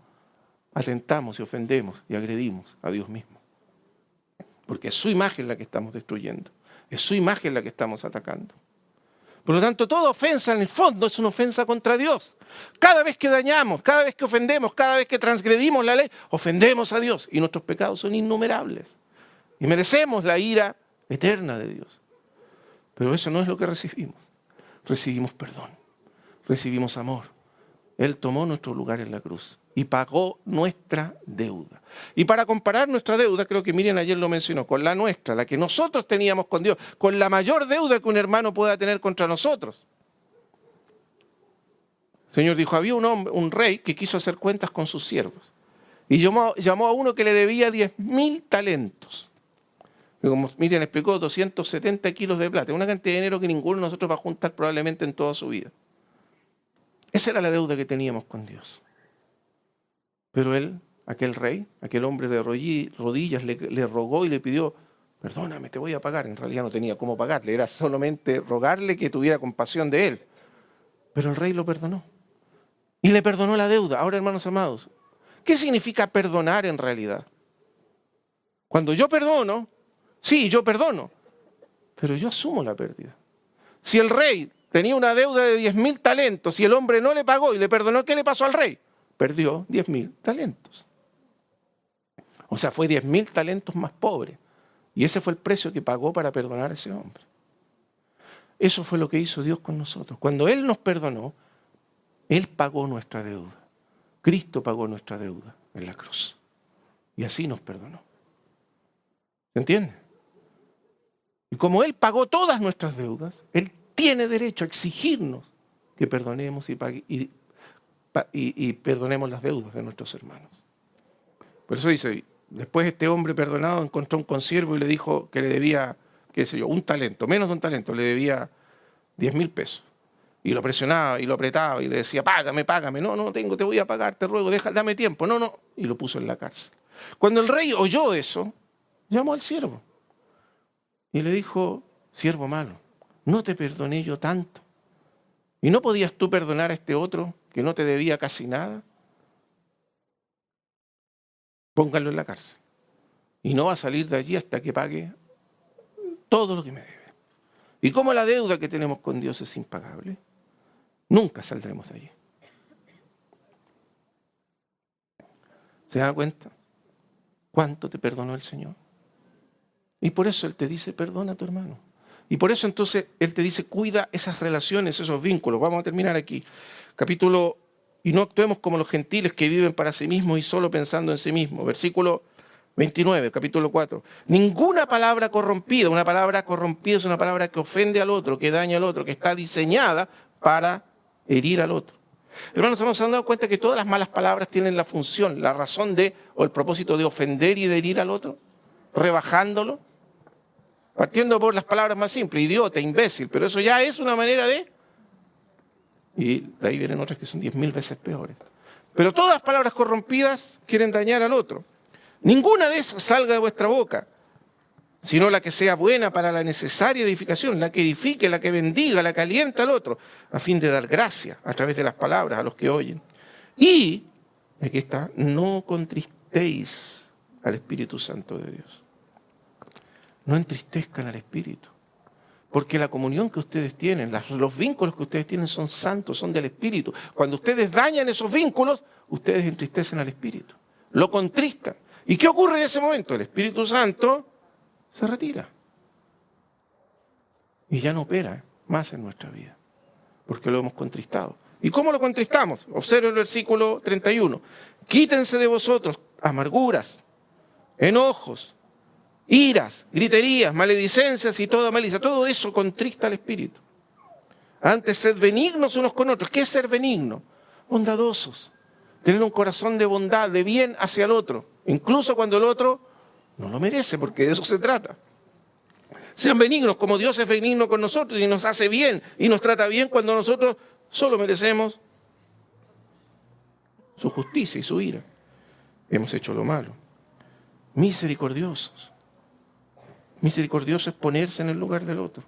atentamos y ofendemos y agredimos a Dios mismo. Porque es su imagen la que estamos destruyendo. Es su imagen la que estamos atacando. Por lo tanto, toda ofensa en el fondo es una ofensa contra Dios. Cada vez que dañamos, cada vez que ofendemos, cada vez que transgredimos la ley, ofendemos a Dios. Y nuestros pecados son innumerables. Y merecemos la ira eterna de Dios. Pero eso no es lo que recibimos. Recibimos perdón. Recibimos amor. Él tomó nuestro lugar en la cruz y pagó nuestra deuda. Y para comparar nuestra deuda, creo que Miriam ayer lo mencionó, con la nuestra, la que nosotros teníamos con Dios, con la mayor deuda que un hermano pueda tener contra nosotros. El Señor dijo, había un rey que quiso hacer cuentas con sus siervos y llamó a uno que le debía 10.000 talentos. Y como Miriam explicó, 270 kilos de plata, una cantidad de dinero que ninguno de nosotros va a juntar probablemente en toda su vida. Esa era la deuda que teníamos con Dios. Pero él, aquel rey, aquel hombre de rodillas, le rogó y le pidió, perdóname, te voy a pagar. En realidad no tenía cómo pagarle, era solamente rogarle que tuviera compasión de él. Pero el rey lo perdonó. Y le perdonó la deuda. Ahora, hermanos amados, ¿qué significa perdonar en realidad? Cuando yo perdono, sí, yo perdono, pero yo asumo la pérdida. Si el rey tenía una deuda de 10.000 talentos y el hombre no le pagó y le perdonó, ¿qué le pasó al rey? Perdió 10.000 talentos. O sea, fue 10.000 talentos más pobre. Y ese fue el precio que pagó para perdonar a ese hombre. Eso fue lo que hizo Dios con nosotros. Cuando Él nos perdonó, Él pagó nuestra deuda. Cristo pagó nuestra deuda en la cruz. Y así nos perdonó. ¿Se entiende? Y como Él pagó todas nuestras deudas, Él tiene derecho a exigirnos que perdonemos y perdonemos las deudas de nuestros hermanos. Por eso dice, después este hombre perdonado encontró un consiervo y le dijo que le debía, qué sé yo, un talento, menos de un talento, le debía 10.000 pesos. Y lo presionaba y lo apretaba y le decía, págame, págame. No, no tengo, te voy a pagar, te ruego, dame tiempo. No, no. Y lo puso en la cárcel. Cuando el rey oyó eso, llamó al siervo y le dijo, siervo malo, no te perdoné yo tanto. ¿Y no podías tú perdonar a este otro que no te debía casi nada? Pónganlo en la cárcel. Y no va a salir de allí hasta que pague todo lo que me debe. Y como la deuda que tenemos con Dios es impagable, nunca saldremos de allí. ¿Se dan cuenta? ¿Cuánto te perdonó el Señor? Y por eso Él te dice, perdona a tu hermano. Y por eso entonces Él te dice, cuida esas relaciones, esos vínculos. Vamos a terminar aquí. Y no actuemos como los gentiles que viven para sí mismos y solo pensando en sí mismos. Versículo 29, capítulo 4. Ninguna palabra corrompida. Una palabra corrompida es una palabra que ofende al otro, que daña al otro, que está diseñada para herir al otro. Hermanos, hemos dado cuenta que todas las malas palabras tienen la función, la razón o el propósito de ofender y de herir al otro, rebajándolo. Partiendo por las palabras más simples, idiota, imbécil, pero eso ya es una manera de... Y de ahí vienen otras que son 10.000 veces peores. Pero todas las palabras corrompidas quieren dañar al otro. Ninguna de esas salga de vuestra boca, sino la que sea buena para la necesaria edificación, la que edifique, la que bendiga, la que alienta al otro, a fin de dar gracia a través de las palabras a los que oyen. Y, aquí está, no contristéis al Espíritu Santo de Dios. No entristezcan al Espíritu, porque la comunión que ustedes tienen, los vínculos que ustedes tienen son santos, son del Espíritu. Cuando ustedes dañan esos vínculos, ustedes entristecen al Espíritu, lo contristan. ¿Y qué ocurre en ese momento? El Espíritu Santo se retira y ya no opera más en nuestra vida, porque lo hemos contristado. ¿Y cómo lo contristamos? Observen el versículo 31. Quítense de vosotros amarguras, enojos, iras, griterías, maledicencias y toda malicia. Todo eso contrista al Espíritu. Antes, sed benignos unos con otros. ¿Qué es ser benigno? Bondadosos. Tener un corazón de bondad, de bien hacia el otro. Incluso cuando el otro no lo merece, porque de eso se trata. Sean benignos como Dios es benigno con nosotros y nos hace bien y nos trata bien cuando nosotros solo merecemos su justicia y su ira. Hemos hecho lo malo. Misericordiosos. Misericordioso es ponerse en el lugar del otro.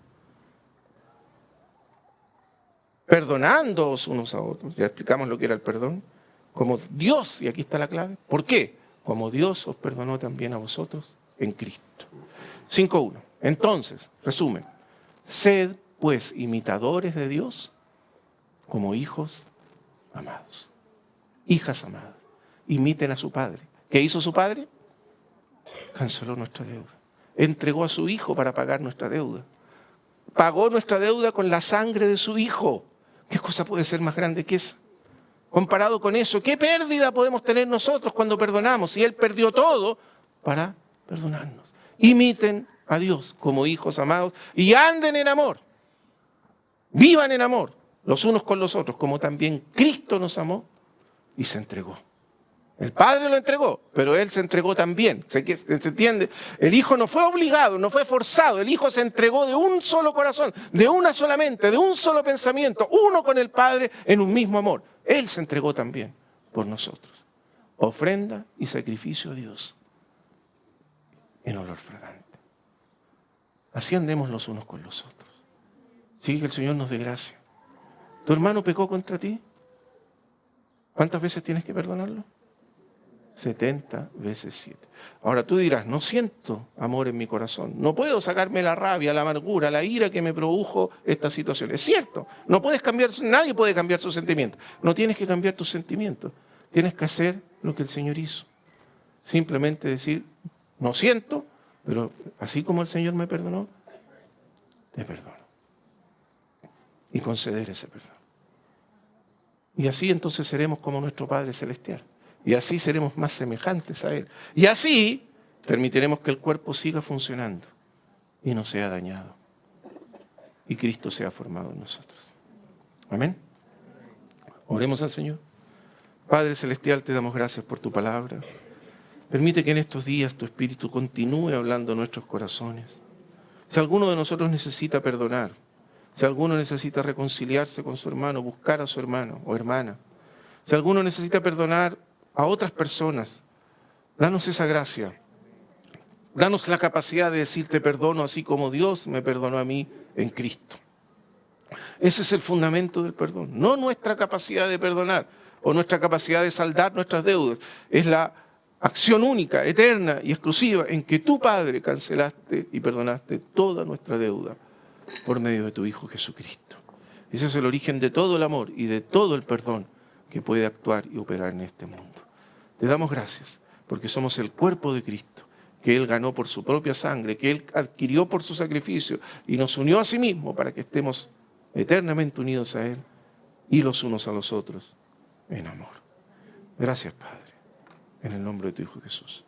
Perdonándoos unos a otros. Ya explicamos lo que era el perdón. Como Dios, y aquí está la clave. ¿Por qué? Como Dios os perdonó también a vosotros en Cristo. 5.1. Entonces, resumen. Sed pues imitadores de Dios como hijos amados. Hijas amadas. Imiten a su Padre. ¿Qué hizo su Padre? Canceló nuestra deuda. Entregó a su Hijo para pagar nuestra deuda. Pagó nuestra deuda con la sangre de su Hijo. ¿Qué cosa puede ser más grande que esa? Comparado con eso, ¿qué pérdida podemos tener nosotros cuando perdonamos? Si Él perdió todo para perdonarnos. Imiten a Dios como hijos amados y anden en amor. Vivan en amor los unos con los otros, como también Cristo nos amó y se entregó. El Padre lo entregó, pero Él se entregó también. ¿Se entiende? El Hijo no fue obligado, no fue forzado. El Hijo se entregó de un solo corazón, de una sola mente, de un solo pensamiento, uno con el Padre en un mismo amor. Él se entregó también por nosotros. Ofrenda y sacrificio a Dios en olor fragante. Así andemos los unos con los otros. Sí, que el Señor nos dé gracia. ¿Tu hermano pecó contra ti? ¿Cuántas veces tienes que perdonarlo? 70 veces 7. Ahora tú dirás, no siento amor en mi corazón. No puedo sacarme la rabia, la amargura, la ira que me produjo esta situación. Es cierto, no puedes cambiar, nadie puede cambiar sus sentimientos. No tienes que cambiar tus sentimientos. Tienes que hacer lo que el Señor hizo. Simplemente decir, no siento, pero así como el Señor me perdonó, te perdono. Y conceder ese perdón. Y así entonces seremos como nuestro Padre Celestial. Y así seremos más semejantes a Él. Y así permitiremos que el cuerpo siga funcionando y no sea dañado. Y Cristo sea formado en nosotros. Amén. Oremos al Señor. Padre Celestial, te damos gracias por tu palabra. Permite que en estos días tu Espíritu continúe hablando en nuestros corazones. Si alguno de nosotros necesita perdonar, si alguno necesita reconciliarse con su hermano, buscar a su hermano o hermana, si alguno necesita perdonar a otras personas, danos esa gracia. Danos la capacidad de decirte perdono así como Dios me perdonó a mí en Cristo. Ese es el fundamento del perdón. No nuestra capacidad de perdonar o nuestra capacidad de saldar nuestras deudas. Es la acción única, eterna y exclusiva en que tu Padre cancelaste y perdonaste toda nuestra deuda por medio de tu Hijo Jesucristo. Ese es el origen de todo el amor y de todo el perdón que puede actuar y operar en este mundo. Te damos gracias porque somos el cuerpo de Cristo, que Él ganó por su propia sangre, que Él adquirió por su sacrificio y nos unió a sí mismo para que estemos eternamente unidos a Él y los unos a los otros en amor. Gracias, Padre, en el nombre de tu Hijo Jesús.